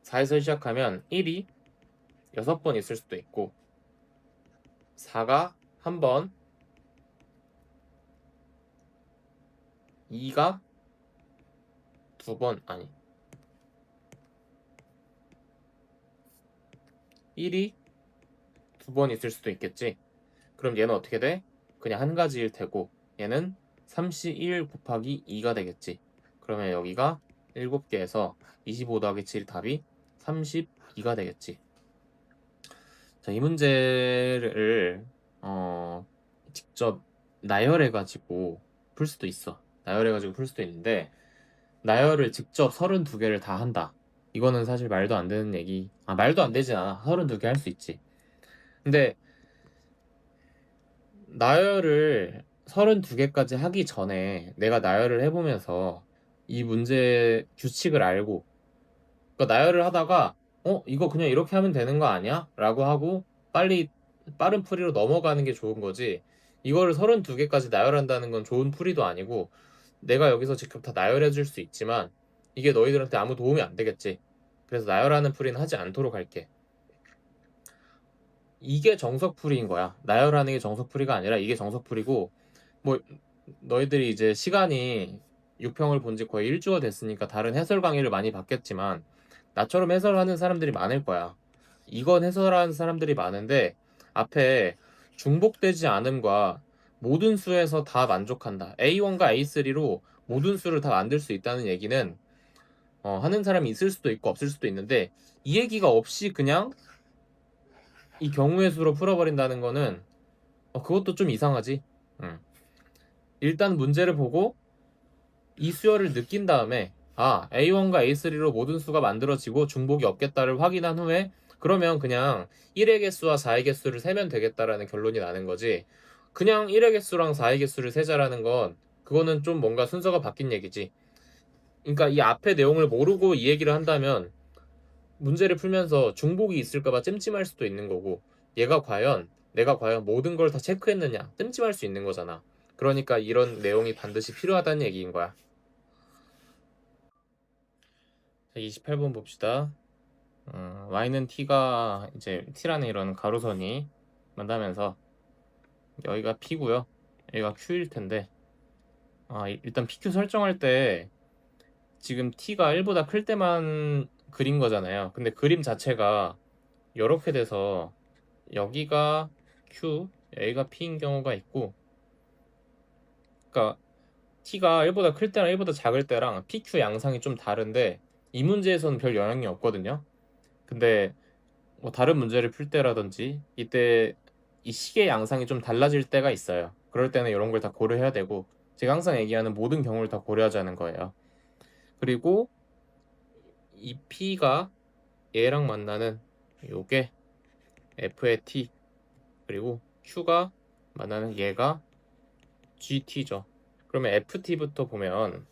4에서 시작하면 1이 6번 있을 수도 있고 4가 한 번, 2가 두 번, 아니 1이 두 번 있을 수도 있겠지. 그럼 얘는 어떻게 돼? 그냥 한 가지일 테고 얘는 31 곱하기 2가 되겠지. 그러면 여기가 7개에서 25 더하기 7 답이 32가 되겠지. 자, 이 문제를 직접 나열해가지고 풀 수도 있어. 나열해가지고 풀 수도 있는데 나열을 직접 32개를 다 한다. 이거는 사실 말도 안 되는 얘기. 말도 안 되진 않아. 32개 할 수 있지. 근데 나열을 32개까지 하기 전에 내가 나열을 해보면서 이 문제 규칙을 알고, 그러니까 나열을 하다가 이거 그냥 이렇게 하면 되는 거 아니야? 라고 하고 빨리 빠른 풀이로 넘어가는 게 좋은 거지. 이거를 32개까지 나열한다는 건 좋은 풀이도 아니고 내가 여기서 직접 다 나열해 줄 수 있지만 이게 너희들한테 아무 도움이 안 되겠지. 그래서 나열하는 풀이는 하지 않도록 할게. 이게 정석풀이인 거야. 나열하는 게 정석풀이가 아니라 이게 정석풀이고, 뭐 너희들이 이제 시간이 6평을 본지 거의 1주가 됐으니까 다른 해설 강의를 많이 받겠지만 나처럼 해설하는 사람들이 많을 거야. 이건 해설하는 사람들이 많은데 앞에 중복되지 않음과 모든 수에서 다 만족한다. A1과 A3로 모든 수를 다 만들 수 있다는 얘기는 하는 사람이 있을 수도 있고 없을 수도 있는데 이 얘기가 없이 그냥 이 경우의 수로 풀어버린다는 거는 그것도 좀 이상하지. 음. 일단 문제를 보고 이 수열을 느낀 다음에 A1과 A3로 모든 수가 만들어지고 중복이 없겠다를 확인한 후에 그러면 그냥 1의 개수와 4의 개수를 세면 되겠다라는 결론이 나는 거지. 그냥 1의 개수랑 4의 개수를 세자라는 건 그거는 좀 뭔가 순서가 바뀐 얘기지. 그러니까 이 앞에 내용을 모르고 이 얘기를 한다면 문제를 풀면서 중복이 있을까봐 찜찜할 수도 있는 거고 내가 과연 모든 걸 다 체크했느냐 찜찜할 수 있는 거잖아. 그러니까 이런 내용이 반드시 필요하다는 얘기인 거야. 자, 28번 봅시다. y는 t가 이제 t라는 이런 가로선이 만나면서 여기가 p고요. 여기가 q일 텐데 일단 pq 설정할 때 지금 t가 1보다 클 때만 그린 거잖아요. 근데 그림 자체가 이렇게 돼서 여기가 q, 여기가 p인 경우가 있고, 그러니까 t가 1보다 클 때랑 1보다 작을 때랑 pq 양상이 좀 다른데 이 문제에서는 별 영향이 없거든요. 근데 뭐 다른 문제를 풀 때라든지 이때 이 시계 양상이 좀 달라질 때가 있어요. 그럴 때는 이런 걸 다 고려해야 되고 제가 항상 얘기하는 모든 경우를 다 고려하자는 거예요. 그리고 이 p가 얘랑 만나는 요게 f의 t, 그리고 q가 만나는 얘가 gt죠. 그러면 ft부터 보면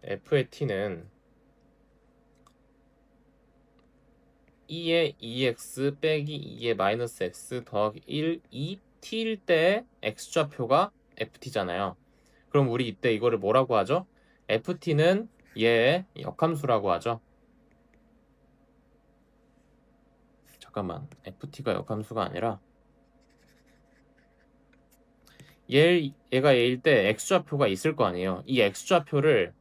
f의 t는 2의 2x 빼기 2의 마이너스 x 더하기 1, 2t일 때 x좌표가 ft잖아요. 그럼 우리 이때 이거를 뭐라고 하죠? ft는 얘의 역함수라고 하죠. 잠깐만, ft가 역함수가 아니라 얘가 얘일 때 x좌표가 있을 거 아니에요. 이 x좌표를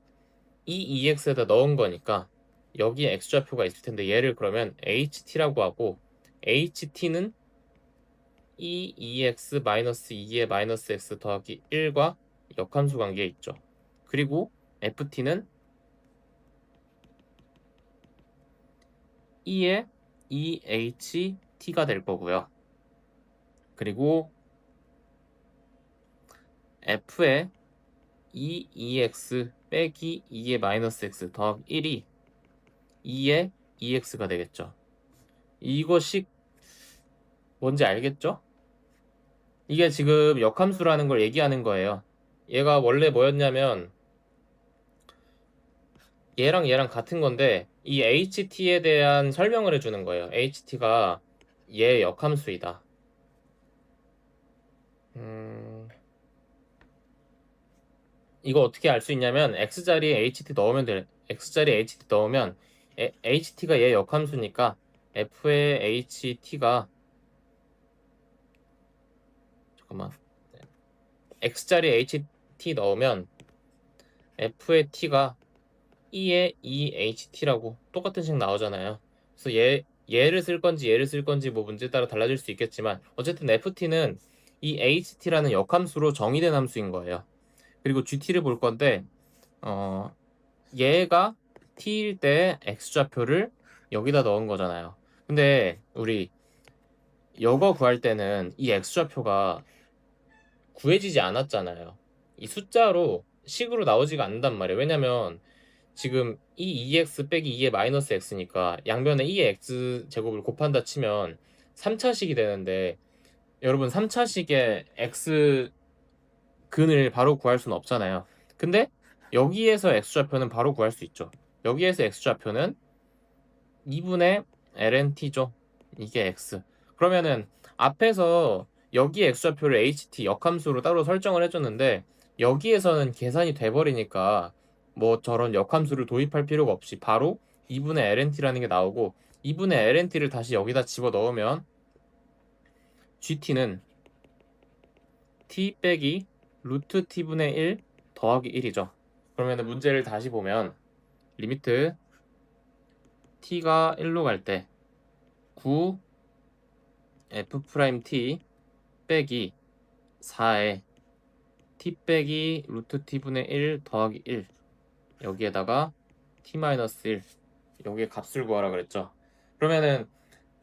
이 2x에다 넣은 거니까 여기에 x좌표가 있을 텐데 얘를 그러면 ht라고 하고 ht는 2x 마이너스 2의 마이너스 x 더하기 1과 역함수 관계에 있죠. 그리고 ft는 2의 EHT가 될 거고요. 그리고 f의 2EX 빼기 2의 마이너스 X 더하기 1이 2의 EX가 되겠죠. 이것이 뭔지 알겠죠? 이게 지금 역함수라는 걸 얘기하는 거예요. 얘가 원래 뭐였냐면 얘랑 얘랑 같은 건데 이 HT에 대한 설명을 해주는 거예요. HT가 얘 역함수이다. 이거 어떻게 알 수 있냐면 x자리에 HT 넣으면 돼. x자리에 HT 넣으면 HT가 얘 역함수니까 f의 HT가 잠깐만 x자리에 HT 넣으면 f의 t가 2의 EHT라고 똑같은 식 나오잖아요. 그래서 얘를 쓸 건지 얘를 쓸 건지 뭐 문제에 따라 달라질 수 있겠지만 어쨌든 FT는 이 HT라는 역함수로 정의된 함수인 거예요. 그리고 GT를 볼 건데 얘가 T일 때 X좌표를 여기다 넣은 거잖아요. 근데 우리 여거 구할 때는 이 X좌표가 구해지지 않았잖아요. 이 숫자로 식으로 나오지가 않는단 말이에요. 왜냐면 지금 이 2x 빼기 2의 마이너스 x니까 양변에 2의 x 제곱을 곱한다 치면 3차식이 되는데 여러분 3차식의 x 근을 바로 구할 수는 없잖아요. 근데 여기에서 x좌표는 바로 구할 수 있죠. 여기에서 x좌표는 2분의 lnt죠. 이게 x. 그러면은 앞에서 여기 x좌표를 ht 역함수로 따로 설정을 해줬는데 여기에서는 계산이 돼버리니까 뭐 저런 역함수를 도입할 필요가 없이 바로 2분의 lnt라는 게 나오고 2분의 lnt를 다시 여기다 집어넣으면 gt는 t 빼기 루트 t분의 1 더하기 1이죠. 그러면 문제를 다시 보면 리미트 t가 1로 갈 때 9 f't 빼기 4에 t 빼기 루트 t분의 1 더하기 1 여기에다가 t-1 여기에 값을 구하라 그랬죠. 그러면은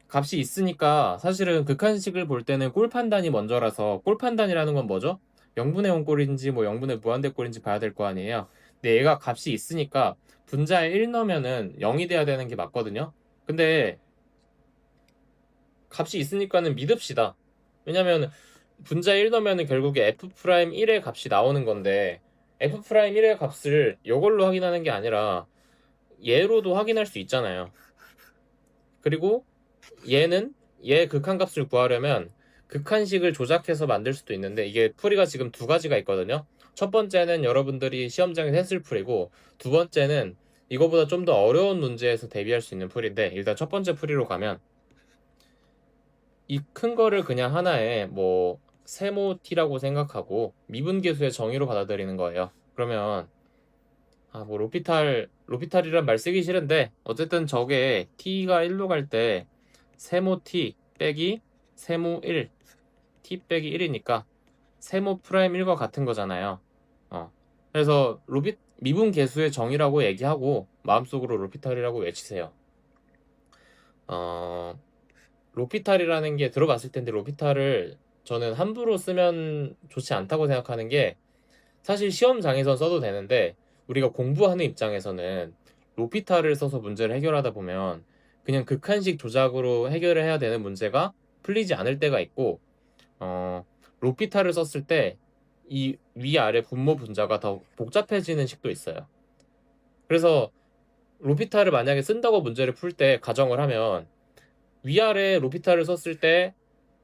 값이 있으니까 사실은 극한식을 볼 때는 꼴 판단이 먼저라서 꼴 판단이라는 건 뭐죠? 0분의 0 꼴인지 뭐 0분의 무한대 꼴인지 봐야 될 거 아니에요. 근데 얘가 값이 있으니까 분자에 1 넣으면은 0이 돼야 되는 게 맞거든요. 근데 값이 있으니까는 믿읍시다. 왜냐면 분자에 1 넣으면은 결국에 f'1의 값이 나오는 건데 f'1의 값을 이걸로 확인하는 게 아니라 얘로도 확인할 수 있잖아요. 그리고 얘는 얘 극한값을 구하려면 극한식을 조작해서 만들 수도 있는데 이게 풀이가 지금 두 가지가 있거든요. 첫 번째는 여러분들이 시험장에서 했을 풀이고 두 번째는 이거보다 좀 더 어려운 문제에서 대비할 수 있는 풀인데 일단 첫 번째 풀이로 가면 이 큰 거를 그냥 하나의 뭐 세모 t라고 생각하고 미분계수의 정의로 받아들이는 거예요. 그러면 뭐 로피탈이란 말 쓰기 싫은데 어쨌든 저게 t가 1로 갈 때 세모 t 빼기 세모 1 t 빼기 1이니까 세모 프라임 1과 같은 거잖아요. 그래서 미분 계수의 정의라고 얘기하고 마음속으로 로피탈이라고 외치세요. 로피탈이라는 게 들어봤을 텐데 로피탈을 저는 함부로 쓰면 좋지 않다고 생각하는 게 사실 시험장에선 써도 되는데 우리가 공부하는 입장에서는 로피탈을 써서 문제를 해결하다 보면 그냥 극한식 조작으로 해결을 해야 되는 문제가 풀리지 않을 때가 있고 로피탈을 썼을 때 이 위아래 분모 분자가 더 복잡해지는 식도 있어요. 그래서 로피탈을 만약에 쓴다고 문제를 풀 때 가정을 하면 위아래 로피탈을 썼을 때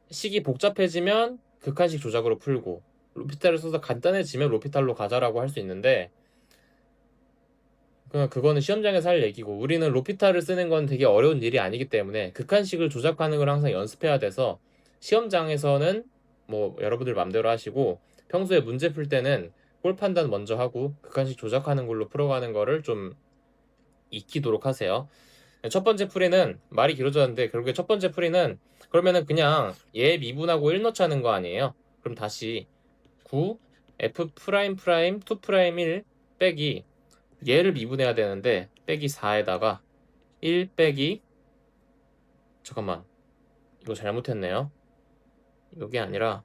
식이 복잡해지면 극한식 조작으로 풀고 로피탈을 써서 간단해지면 로피탈로 가자라고 할 수 있는데 그거는 시험장에서 할 얘기고 우리는 로피탈을 쓰는 건 되게 어려운 일이 아니기 때문에 극한식을 조작하는 걸 항상 연습해야 돼서 시험장에서는 뭐 여러분들 맘대로 하시고 평소에 문제 풀 때는 꼴 판단 먼저 하고 극한식 조작하는 걸로 풀어가는 거를 좀 익히도록 하세요. 첫 번째 풀이는 말이 길어졌는데 결국에 첫 번째 풀이는 그러면은 그냥 얘 미분하고 1 넣자는 거 아니에요. 그럼 다시 9 f 프라임 프라임 2 프라임 1 빼기 얘를 미분해야 되는데 빼기 4에다가 1 빼기 잠깐만 이거 잘못했네요. 이게 아니라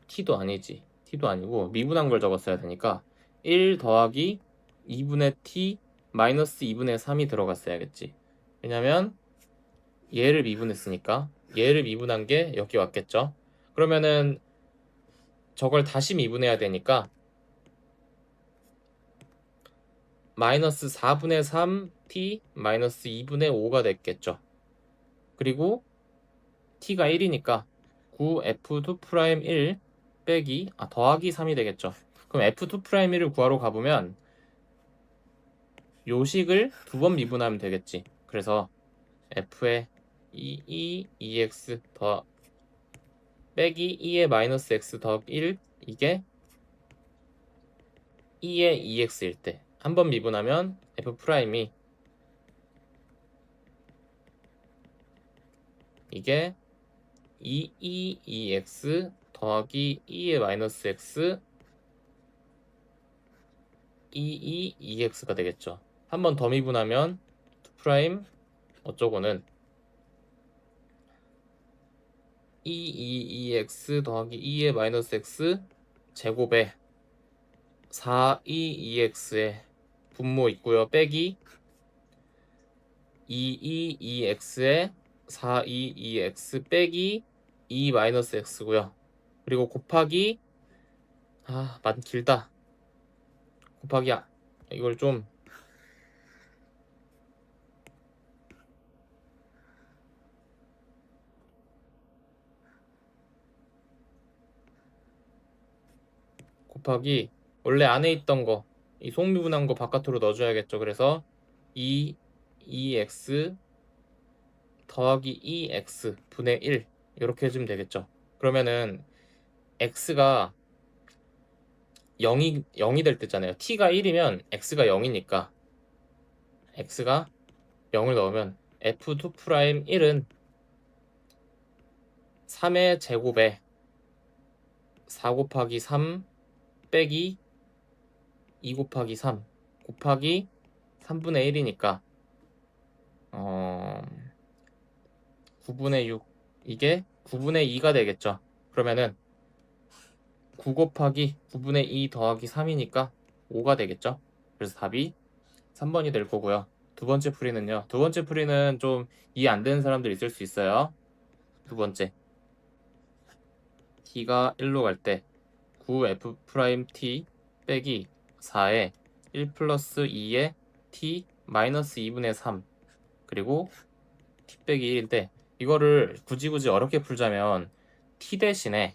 t도 아니지. t도 아니고 미분한 걸 적었어야 되니까 1 더하기 2분의 t 마이너스 2분의 3이 들어갔어야겠지. 왜냐면 얘를 미분했으니까 얘를 미분한 게 여기 왔겠죠. 그러면은 저걸 다시 미분해야 되니까 마이너스 4분의 3t 마이너스 2분의 5가 됐겠죠. 그리고 t가 1이니까 9f2'1 빼기 더하기 3이 되겠죠. 그럼 f2'1을 구하러 가보면 요식을 두 번 미분하면 되겠지. 그래서 f의 2x 더 빼기 2의 마이너스 x 더하기 1 이게 2의 2x일 때 한 번 미분하면 f'이 이게 2x 더하기 2의 마이너스 x 2x가 되겠죠. 한 번 더 미분하면 2' 어쩌고는 2x 더하기 2의 마이너스 x 제곱에 4x의 분모 있고요. 빼기 2x의 4x 빼기 2 마이너스 x고요. 그리고 곱하기 많이 길다. 곱하기 이걸 좀 곱하기 원래 안에 있던 거 이 속미분한 거 바깥으로 넣어줘야겠죠. 그래서 2x 더하기 2x 분의 1 이렇게 해주면 되겠죠. 그러면은 x가 0이 될 때잖아요. t가 1이면 x가 0이니까 x가 0을 넣으면 f2'1은 3의 제곱에 4 곱하기 3 빼기 2 곱하기 3 곱하기 3분의 1이니까 9분의 6 이게 9분의 2가 되겠죠. 그러면은 9 곱하기 9분의 2 더하기 3이니까 5가 되겠죠. 그래서 답이 3번이 될 거고요. 두 번째 풀이는요. 두 번째 풀이는 좀 이해 안 되는 사람들 있을 수 있어요. 두 번째 t가 1로 갈 때 9f't 빼기 4에 1 플러스 2에 t 마이너스 2분의 3 그리고 t 빼기 1인데 이거를 굳이 어렵게 풀자면 t 대신에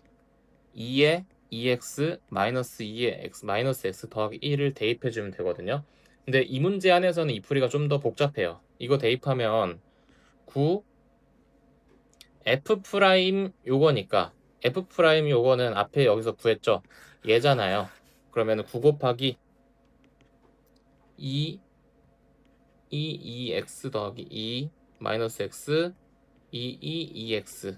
2에 2x 마이너스 2의 x 마이너스 x 더하기 1을 대입해주면 되거든요. 근데 이 문제 안에서는 이 풀이가 좀 더 복잡해요. 이거 대입하면 9 f 프라임 요거니까 f 프라임 요거는 앞에 여기서 구했죠. 얘잖아요. 그러면 9 곱하기 2x 더하기 2 마이너스 x 2x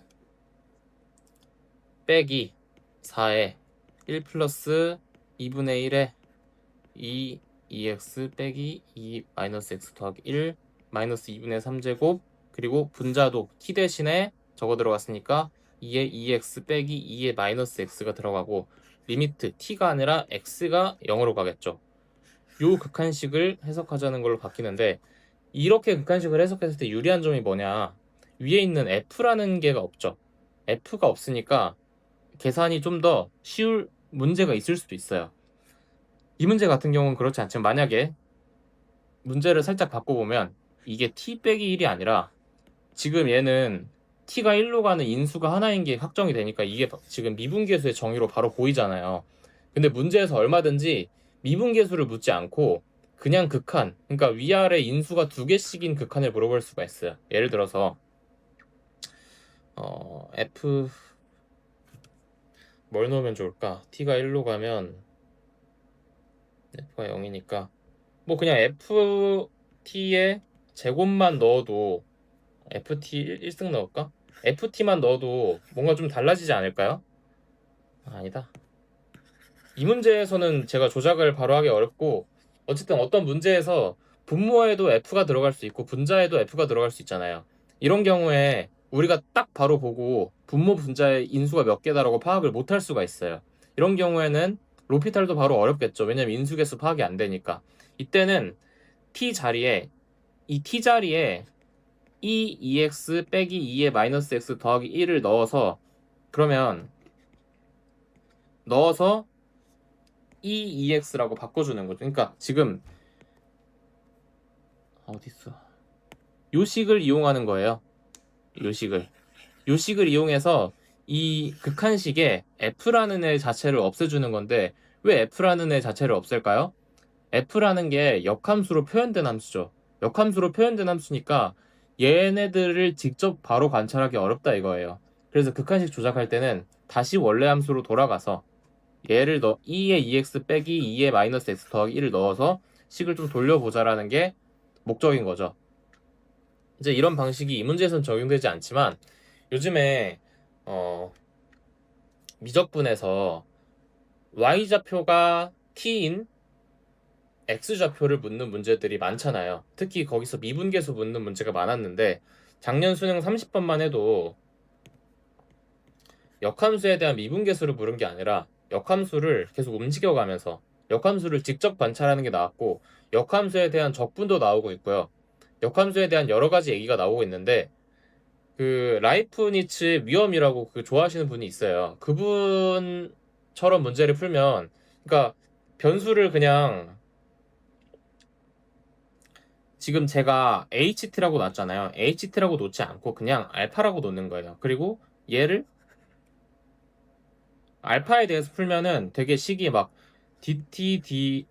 빼기 4에 1 플러스 2분의 1에 2x 빼기 2 마이너스 x 더하기 1 마이너스 2분의 3제곱 그리고 분자도 t 대신에 저거 들어갔으니까 2의 2x 빼기 2의 마이너스 x가 들어가고 리미트 t가 아니라 x가 0으로 가겠죠. 요 극한식을 해석하자는 걸로 바뀌는데 이렇게 극한식을 해석했을 때 유리한 점이 뭐냐 위에 있는 f라는 개가 없죠. f가 없으니까 계산이 좀 더 쉬울 문제가 있을 수도 있어요. 이 문제 같은 경우는 그렇지 않지만 만약에 문제를 살짝 바꿔보면 이게 t 빼기 1이 아니라 지금 얘는 t가 1로 가는 인수가 하나인 게 확정이 되니까 이게 지금 미분계수의 정의로 바로 보이잖아요. 근데 문제에서 얼마든지 미분계수를 묻지 않고 그냥 극한, 그러니까 위아래 인수가 두 개씩인 극한을 물어볼 수가 있어요. 예를 들어서 f 뭘 넣으면 좋을까? t가 1로 가면 f가 0이니까 뭐 그냥 ft의 제곱만 넣어도 ft 1승 넣을까? ft만 넣어도 뭔가 좀 달라지지 않을까요? 아니다. 이 문제에서는 제가 조작을 바로 하기 어렵고, 어쨌든 어떤 문제에서 분모에도 F가 들어갈 수 있고 분자에도 F가 들어갈 수 있잖아요. 이런 경우에 우리가 딱 바로 보고 분모 분자의 인수가 몇 개다라고 파악을 못 할 수가 있어요. 이런 경우에는 로피탈도 바로 어렵겠죠. 왜냐면 인수계수 파악이 안 되니까. 이때는 t 자리에 이 t 자리에 2x 빼기 2의 마이너스 x 더하기 1을 넣어서, 그러면 넣어서 2ex라고 바꿔주는 거죠. 그러니까 지금 어딨어? 요식을 이용하는 거예요. 요식을 이용해서 이 극한식에 f라는 애 자체를 없애주는 건데, 왜 f라는 애 자체를 없앨까요? f라는 게 역함수로 표현된 함수죠. 역함수로 표현된 함수니까 얘네들을 직접 바로 관찰하기 어렵다 이거예요. 그래서 극한식 조작할 때는 다시 원래 함수로 돌아가서 얘를 2의 2x 빼기 2의 마이너스 x 더하기 1을 넣어서 식을 좀 돌려보자라는 게 목적인 거죠. 이제 이런 방식이 이 문제에서는 적용되지 않지만, 요즘에 미적분에서 y좌표가 t인 x좌표를 묻는 문제들이 많잖아요. 특히 거기서 미분계수 묻는 문제가 많았는데, 작년 수능 30번만 해도 역함수에 대한 미분계수를 물은 게 아니라 역함수를 계속 움직여가면서 역함수를 직접 관찰하는 게 나왔고, 역함수에 대한 적분도 나오고 있고요. 역함수에 대한 여러 가지 얘기가 나오고 있는데, 그 라이프니츠 위험이라고 그 좋아하시는 분이 있어요. 그분처럼 문제를 풀면, 그러니까 변수를 그냥, 지금 제가 HT라고 놨잖아요. HT라고 놓지 않고 그냥 알파라고 놓는 거예요. 그리고 얘를 알파에 대해서 풀면은 되게 식이 막 DT, D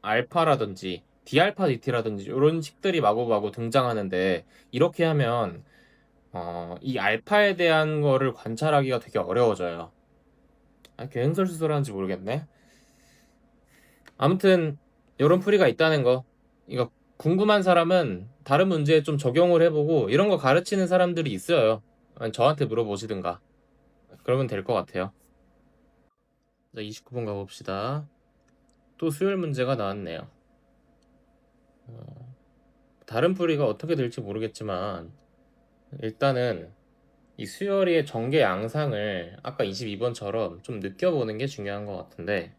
알파라든지 D알파 DT라든지 이런 식들이 마구마구 등장하는데, 이렇게 하면 이 알파에 대한 거를 관찰하기가 되게 어려워져요. 개행설수설하는지 모르겠네. 아무튼 이런 풀이가 있다는 거, 이거 궁금한 사람은 다른 문제에 좀 적용을 해보고, 이런 거 가르치는 사람들이 있어요. 저한테 물어보시든가 그러면 될 것 같아요. 자, 29번 가봅시다. 또 수열 문제가 나왔네요. 다른 풀이가 어떻게 될지 모르겠지만, 일단은 이 수열이의 전개 양상을 아까 22번처럼 좀 느껴보는 게 중요한 것 같은데,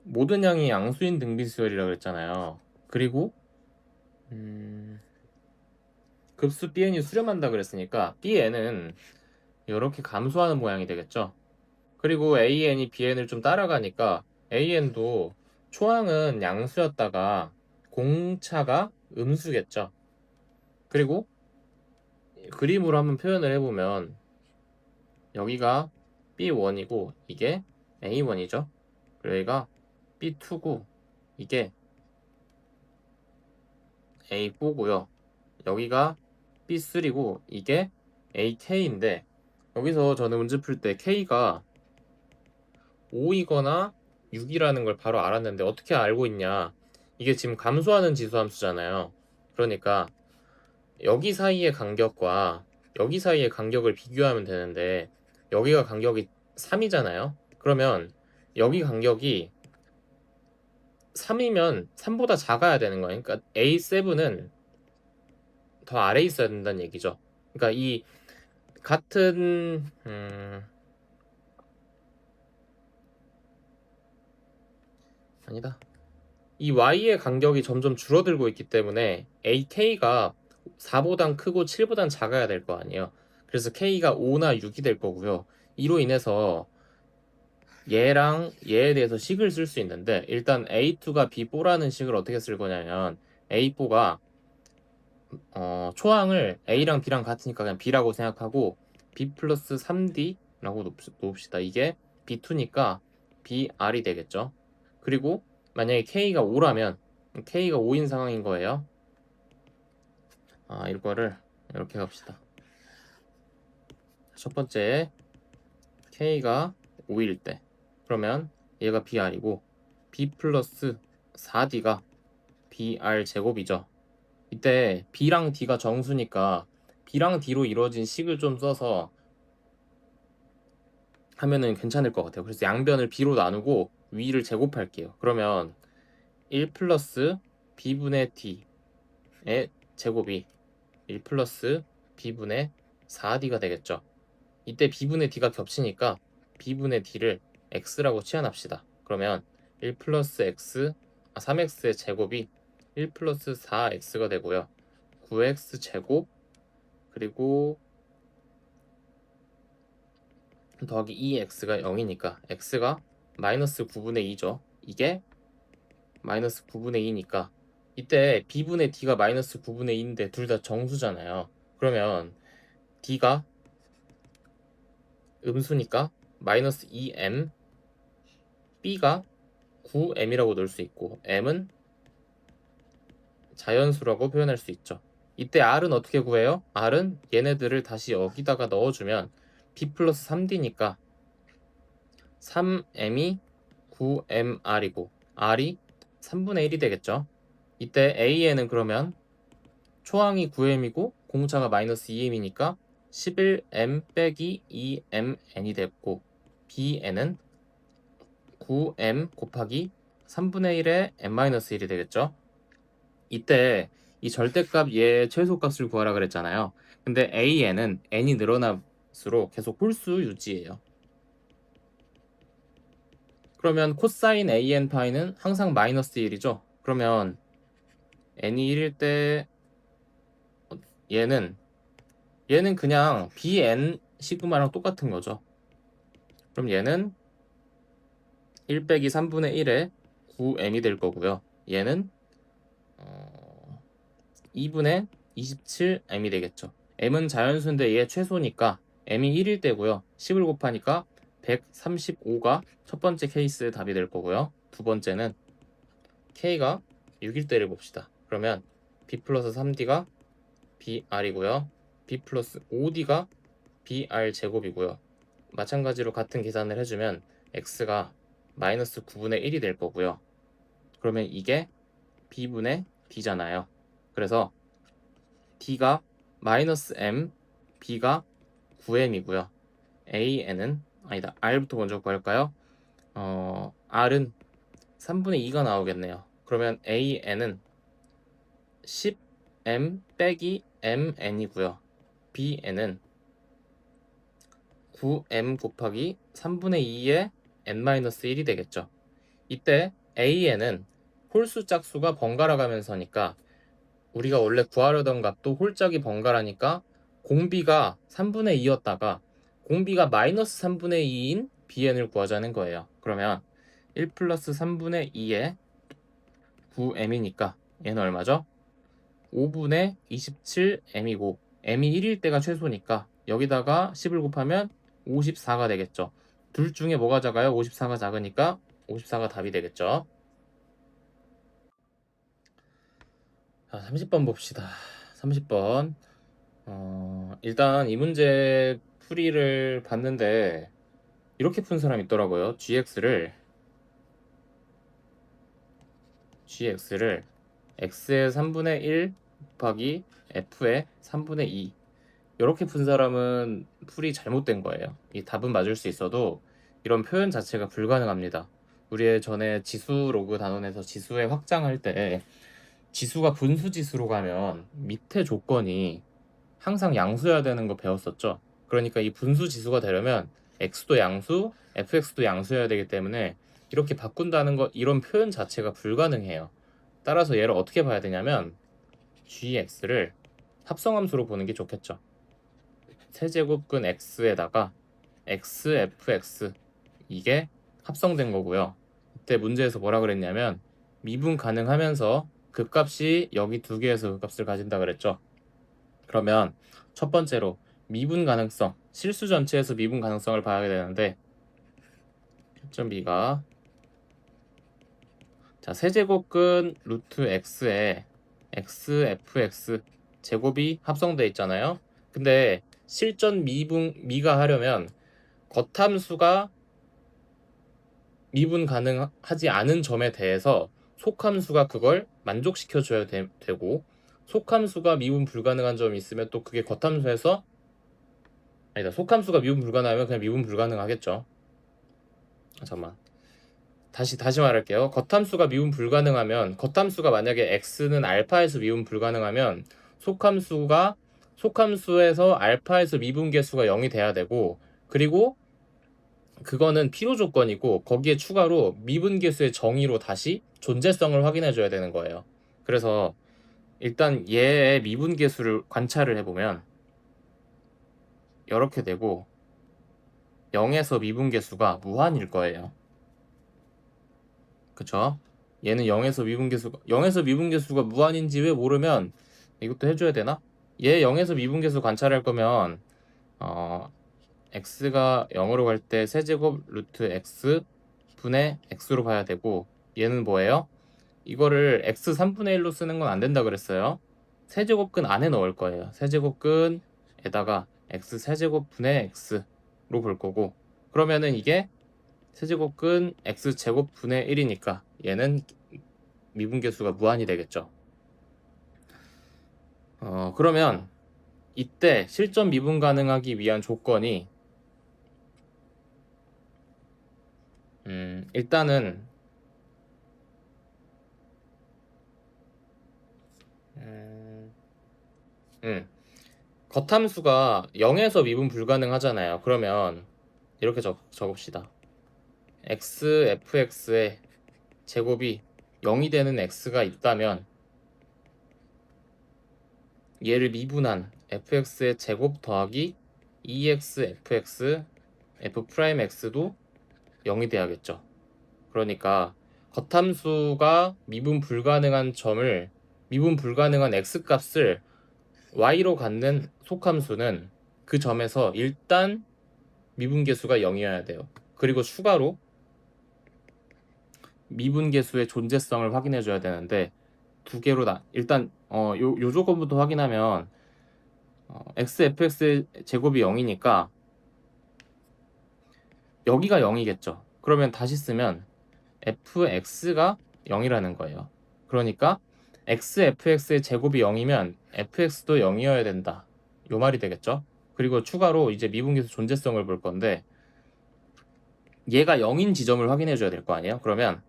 모든 양이 양수인 등비수열이라고 그랬잖아요. 그리고 급수 bn이 수렴한다 그랬으니까 bn은 이렇게 감소하는 모양이 되겠죠. 그리고 an이 bn을 좀 따라가니까 an도 초항은 양수였다가 공차가 음수겠죠. 그리고 그림으로 한번 표현을 해보면, 여기가 b1이고 이게 a1이죠. 그리고 여기가 b2고 이게 a4고요. 여기가 b3고 이게 ak인데, 여기서 저는 문제 풀 때 k가 5이거나 6이라는 걸 바로 알았는데, 어떻게 알고 있냐, 이게 지금 감소하는 지수 함수잖아요. 그러니까 여기 사이의 간격과 여기 사이의 간격을 비교하면 되는데, 여기가 간격이 3이잖아요. 그러면 여기 간격이 3이면 3보다 작아야 되는 거예요. 그러니까 A7은 더 아래에 있어야 된다는 얘기죠. 그러니까 이 같은 아니다. 이 y의 간격이 점점 줄어들고 있기 때문에 ak가 4보단 크고 7보단 작아야 될 거 아니에요. 그래서 k가 5나 6이 될 거고요. 이로 인해서 얘랑 얘에 대해서 식을 쓸 수 있는데, 일단 a2가 b4라는 식을 어떻게 쓸 거냐면, a4가 초항을 a랑 b랑 같으니까 그냥 b라고 생각하고 b 플러스 3d라고 놓읍시다. 이게 b2니까 br이 되겠죠. 그리고 만약에 k가 5라면 k가 5인 상황인 거예요. 이거를 이렇게 갑시다. 첫 번째, k가 5일 때, 그러면 얘가 br이고 b 플러스 4d가 br 제곱이죠. 이때 b랑 d가 정수니까 b랑 d로 이루어진 식을 좀 써서 하면은 괜찮을 것 같아요. 그래서 양변을 b로 나누고 위를 제곱할게요. 그러면 1 플러스 b분의 d의 제곱이 1 플러스 b분의 4d가 되겠죠. 이때 b분의 d가 겹치니까 b분의 d를 x라고 치환합시다. 그러면 1 플러스 x, 3x의 제곱이 1 플러스 4x가 되고요. 9x 제곱 그리고 더하기 2x가 0이니까 x가 마이너스 9분의 2죠. 이게 마이너스 9분의 2니까 이때 b분의 d가 마이너스 9분의 2인데 둘 다 정수잖아요. 그러면 d가 음수니까 마이너스 2m, b가 9m이라고 넣을 수 있고 m은 자연수라고 표현할 수 있죠. 이때 r은 어떻게 구해요? r은 얘네들을 다시 여기다가 넣어주면 b 플러스 3d니까 3m이 9mr이고 r이 3분의 1이 되겠죠. 이때 a에는 그러면 초항이 9m이고 공차가 마이너스 2m이니까 11m 빼기 2mn이 됐고 bn은 9m 곱하기 3분의 1의 n-1이 되겠죠. 이때 이 절대값 얘 최소값을 구하라 그랬잖아요. 근데 an은 n이 늘어날수록 계속 홀수 유지해요. 그러면 코사인 an 파이는 항상 마이너스 1이죠. 그러면 n이 1일 때 얘는 그냥 bn 시그마랑 똑같은 거죠. 그럼 얘는 1 빼기 3분의 1에 9m이 될 거고요. 얘는 2분의 27m이 되겠죠. m은 자연수인데 얘 최소니까 m이 1일 때고요. 10을 곱하니까 135가 첫 번째 케이스의 답이 될 거고요. 두 번째는 k가 6일 때를 봅시다. 그러면 b 플러스 3d가 br이고요. b 플러스 5d가 br 제곱이고요. 마찬가지로 같은 계산을 해주면 x가 마이너스 9분의 1이 될 거고요. 그러면 이게 b분의 d잖아요. 그래서 d가 마이너스 m, b가 9m이고요. an은 아니다. r부터 먼저 구할까요? r은 3분의 2가 나오겠네요. 그러면 an은 10m 빼기 mn이고요. bn은 9m 곱하기 3분의 2의 n-1이 되겠죠. 이때 an은 홀수 짝수가 번갈아 가면서니까 우리가 원래 구하려던 값도 홀짝이 번갈아니까 공비가 3분의 2였다가 공비가 마이너스 3분의 2인 bn을 구하자는 거예요. 그러면 1 플러스 3분의 2에 9m이니까 얘는 얼마죠? 5분의 27m이고 m이 1일 때가 최소니까 여기다가 10을 곱하면 54가 되겠죠. 둘 중에 뭐가 작아요? 54가 작으니까 54가 답이 되겠죠. 자, 30번 봅시다. 30번. 일단 이 문제 풀이를 봤는데 이렇게 푼 사람 있더라고요. gx를 x의 3분의 1 곱하기 f의 3분의 2 이렇게 푼 사람은 풀이 잘못된 거예요. 이 답은 맞을 수 있어도 이런 표현 자체가 불가능합니다. 우리 전에 지수 로그 단원에서 지수의 확장할 때 지수가 분수 지수로 가면 밑에 조건이 항상 양수여야 되는 거 배웠었죠. 그러니까 이 분수 지수가 되려면 x도 양수, fx도 양수여야 되기 때문에 이렇게 바꾼다는 거 이런 표현 자체가 불가능해요. 따라서 얘를 어떻게 봐야 되냐면 gx를 합성함수로 보는 게 좋겠죠. 세제곱근 x에다가 xfx 이게 합성된 거고요. 이때 문제에서 뭐라 그랬냐면 미분 가능하면서 극값이 여기 두 개에서 극값을 가진다 그랬죠. 그러면 첫 번째로 미분 가능성, 실수 전체에서 미분 가능성을 봐야 되는데 점 b가 자 세제곱근 루트 x에 xfx 제곱이 합성돼 있잖아요. 근데 실전 미가 하려면 겉함수가 미분 가능하지 않은 점에 대해서 속함수가 그걸 만족시켜줘야 되고 속함수가 미분 불가능한 점이 있으면 또 그게 겉함수에서 아니다. 속함수가 미분 불가능하면 그냥 미분 불가능하겠죠. 잠깐만. 다시 말할게요. 겉함수가 미분 불가능하면, 겉함수가 만약에 x는 알파에서 미분 불가능하면 속함수에서 알파에서 미분계수가 0이 돼야 되고, 그리고 그거는 필요 조건이고, 거기에 추가로 미분계수의 정의로 다시 존재성을 확인해 줘야 되는 거예요. 그래서 일단 얘의 미분계수를 관찰을 해보면 이렇게 되고, 0에서 미분계수가 무한일 거예요. 그쵸? 얘는 0에서 미분계수가 무한인지 왜 모르면 이것도 해줘야 되나? 얘 0에서 미분계수 관찰할 거면 x가 0으로 갈 때 세제곱 루트 x 분의 x로 봐야 되고, 얘는 뭐예요? 이거를 x 3분의 1로 쓰는 건 안 된다 그랬어요. 세제곱근 안에 넣을 거예요. 세제곱근에다가 x 세제곱 분의 x로 볼 거고, 그러면은 이게 세제곱근 x제곱 분의 1이니까 얘는 미분계수가 무한이 되겠죠. 그러면 이때 실전 미분 가능하기 위한 조건이 일단은 겉함수가 0에서 미분 불가능하잖아요. 그러면 이렇게 적읍시다. fx의 제곱이 0이 되는 x가 있다면 얘를 미분한 fx의 제곱 더하기 2x fx f'x도 0이 돼야겠죠. 그러니까 겉함수가 미분 불가능한 x값을 y로 갖는 속함수는 그 점에서 일단 미분계수가 0이어야 돼요. 그리고 추가로 미분계수의 존재성을 확인해 줘야 되는데, 두 개로 일단 요 조건부터 확인하면 fx의 제곱이 0이니까 여기가 0이겠죠. 그러면 다시 쓰면 fx가 0이라는 거예요. 그러니까 fx의 제곱이 0이면 fx도 0이어야 된다. 요 말이 되겠죠. 그리고 추가로 이제 미분계수 존재성을 볼 건데, 얘가 0인 지점을 확인해 줘야 될 거 아니에요. 그러면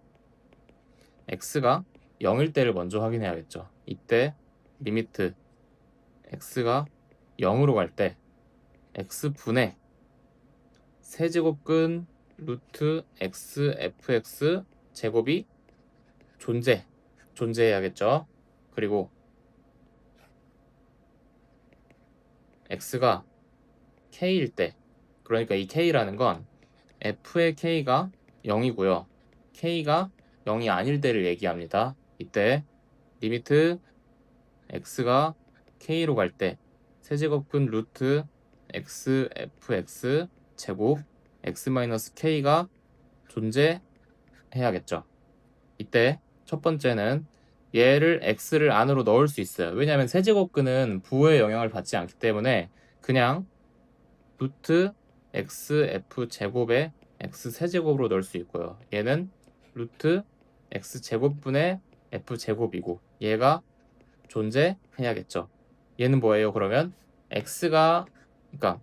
x가 0일 때를 먼저 확인해야겠죠. 이때 리미트 x가 0으로 갈 때 x분의 세제곱근 루트 x fx 제곱이 존재해야겠죠. 그리고 x가 k일 때, 그러니까 이 k라는 건 f의 k가 0이고요. k가 0이 아닐 때를 얘기합니다. 이때 리미트 x가 k로 갈 때 세제곱근 루트 x fx 제곱 x-k가 존재해야겠죠. 이때 첫 번째는 얘를 x를 안으로 넣을 수 있어요. 왜냐하면 세제곱근은 부호의 영향을 받지 않기 때문에 그냥 루트 xf 제곱에 x 세제곱으로 넣을 수 있고요. 얘는 루트 x 제곱분의 f 제곱이고 얘가 존재해야겠죠. 얘는 뭐예요? 그러면 x가 그러니까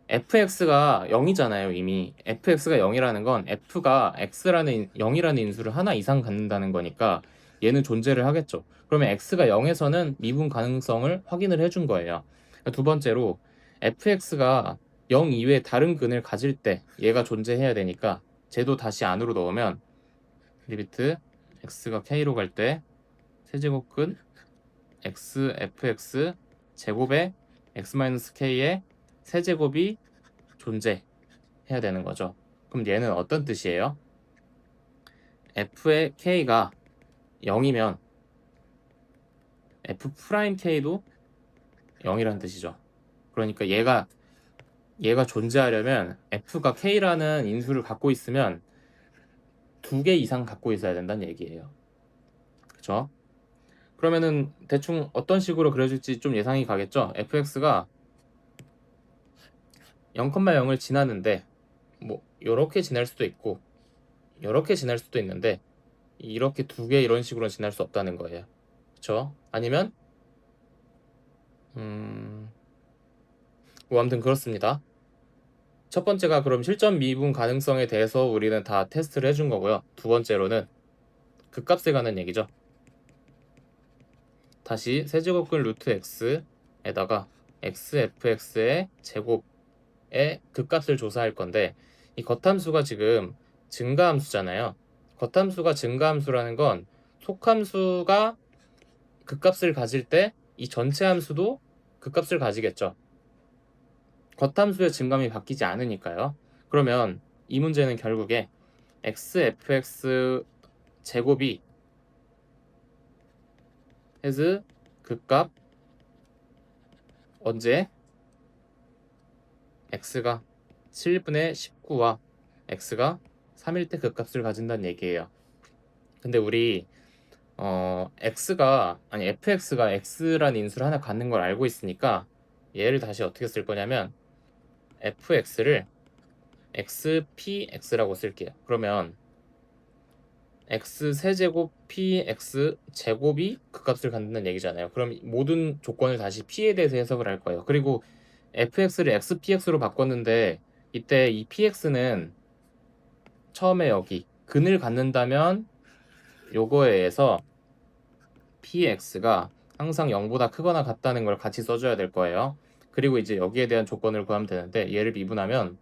fx가 0이잖아요. 이미 fx가 0이라는 건 f가 x라는 0이라는 인수를 하나 이상 갖는다는 거니까 얘는 존재를 하겠죠. 그러면 x가 0에서는 미분 가능성을 확인을 해준 거예요. 두 번째로 fx가 0 이외에 다른 근을 가질 때 얘가 존재해야 되니까 쟤도 다시 안으로 넣으면 리미트 x가 k로 갈 때 세제곱근 x fx 제곱에 x-k의 세제곱이 존재해야 되는 거죠. 그럼 얘는 어떤 뜻이에요? f의 k가 0이면 f'k도 0이라는 뜻이죠. 그러니까 얘가 존재하려면 f가 k라는 인수를 갖고 있으면 2개 이상 갖고 있어야 된다는 얘기예요. 그쵸? 그러면은 대충 어떤 식으로 그려질지 좀 예상이 가겠죠? fx가 0,0을 지나는데 뭐 요렇게 지날 수도 있고 이렇게 지날 수도 있는데 이렇게 두 개 이런 식으로 지날 수 없다는 거예요. 그쵸? 아니면 뭐 아무튼 그렇습니다. 첫 번째가 그럼 실점 미분 가능성에 대해서 우리는 다 테스트를 해준 거고요. 두 번째로는 극값에 관한 얘기죠. 다시 세제곱근 루트 x에다가 xfx의 제곱의 극값을 조사할 건데, 이 겉함수가 지금 증가함수잖아요. 겉함수가 증가함수라는 건 속함수가 극값을 가질 때 이 전체 함수도 극값을 가지겠죠. 겉함수의 증감이 바뀌지 않으니까요. 그러면 이 문제는 결국에 xfx 제곱이 has 극값 언제 x가 7분의 19와 x가 3일 때 극값을 가진다는 얘기예요. 근데 우리 fx가 x라는 인수를 하나 갖는 걸 알고 있으니까 얘를 다시 어떻게 쓸 거냐면 fx를 xpx라고 쓸게요. 그러면 x 세제곱 px 제곱이 극값을 갖는다는 얘기잖아요. 그럼 모든 조건을 다시 p에 대해서 해석을 할 거예요. 그리고 fx를 xpx로 바꿨는데 이때 이 px는 처음에 여기 근을 갖는다면 요거에 의해서 px가 항상 0보다 크거나 같다는 걸 같이 써줘야 될 거예요. 그리고 이제 여기에 대한 조건을 구하면 되는데 얘를 미분하면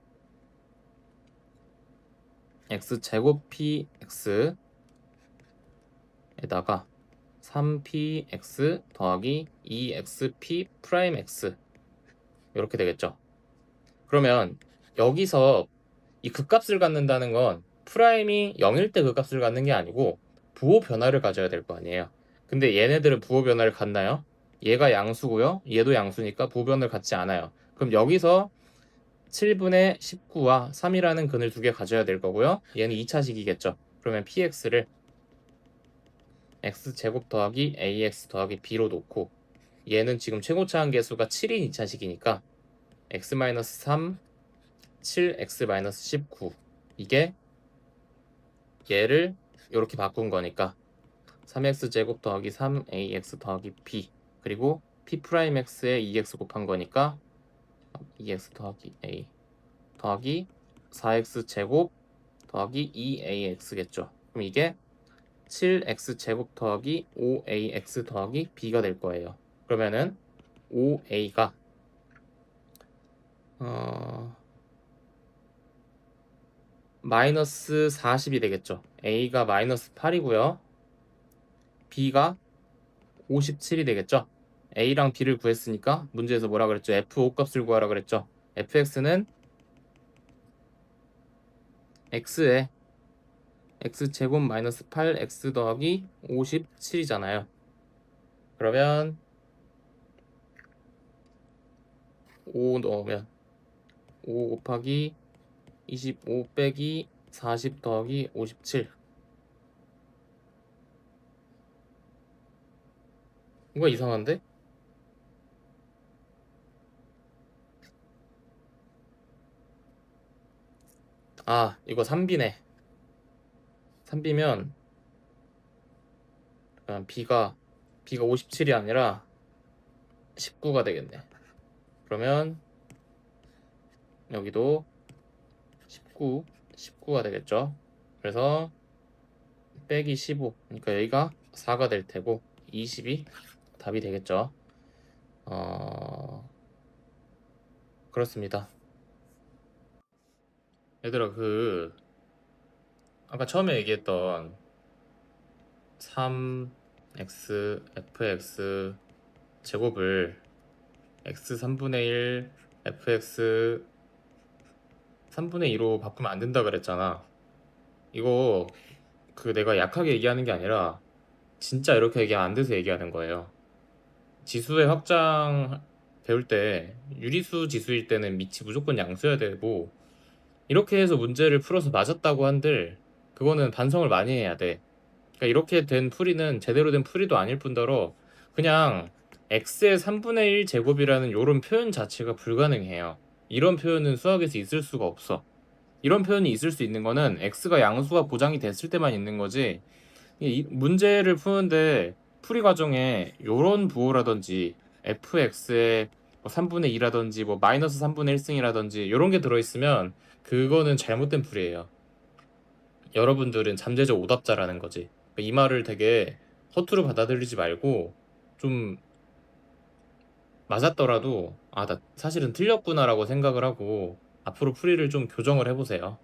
x제곱 px 에다가 3px 더하기 2xp 프라임 x 이렇게 되겠죠. 그러면 여기서 이 극값을 갖는다는 건 프라임이 0일 때 극값을 갖는 게 아니고 부호 변화를 가져야 될 거 아니에요. 근데 얘네들은 부호 변화를 갖나요? 얘가 양수고요. 얘도 양수니까 부호 변화를 갖지 않아요. 그럼 여기서 7분의 19와 3이라는 근을 두 개 가져야 될 거고요. 얘는 2차식이겠죠. 그러면 px를 x제곱 더하기 ax 더하기 b로 놓고 얘는 지금 최고차 한계수가 7인 2차식이니까 x-3 7x-19 이게 얘를 이렇게 바꾼 거니까 3x제곱 더하기 3ax 더하기 b 그리고 p'x에 2x 곱한 거니까 2x 더하기 a 더하기 4x제곱 더하기 2ax겠죠. 그럼 이게 7x제곱 더하기 5ax 더하기 b가 될 거예요. 그러면은 5a가 마이너스 40이 되겠죠. a가 마이너스 8이고요. b가 57이 되겠죠. a랑 b를 구했으니까 문제에서 뭐라 그랬죠? f5 값을 구하라 그랬죠. fx는 x에 x제곱 마이너스 8x 더하기 57이잖아요. 그러면 5 넣으면 5 곱하기 25 빼기 40 더하기 57 이거 이상한데? 아 이거 3b네. 3b면 b가 57이 아니라 19가 되겠네. 그러면 여기도 19가 되겠죠. 그래서 빼기 15 그러니까 여기가 4가 될 테고 20이 답이 되겠죠. 그렇습니다. 얘들아 아까 처음에 얘기했던 3x fx 제곱을 x 3분의 1 fx 3분의 2로 바꾸면 안 된다 그랬잖아. 이거 내가 약하게 얘기하는 게 아니라 진짜 이렇게 얘기하면 안 돼서 얘기하는 거예요. 지수의 확장 배울 때 유리수 지수일 때는 밑이 무조건 양수여야 되고 이렇게 해서 문제를 풀어서 맞았다고 한들 그거는 반성을 많이 해야 돼. 그러니까 이렇게 된 풀이는 제대로 된 풀이도 아닐 뿐더러 그냥 x의 3분의 1 제곱이라는 이런 표현 자체가 불가능해요. 이런 표현은 수학에서 있을 수가 없어. 이런 표현이 있을 수 있는 거는 x가 양수가 보장이 됐을 때만 있는 거지. 이 문제를 푸는데 풀이 과정에 요런 부호라든지 fx의 3분의 2라든지 뭐 마이너스 3분의 1승이라든지 요런 게 들어있으면 그거는 잘못된 풀이에요. 여러분들은 잠재적 오답자라는 거지. 이 말을 되게 허투루 받아들이지 말고 좀 맞았더라도 아, 나 사실은 틀렸구나라고 생각을 하고 앞으로 풀이를 좀 교정을 해보세요.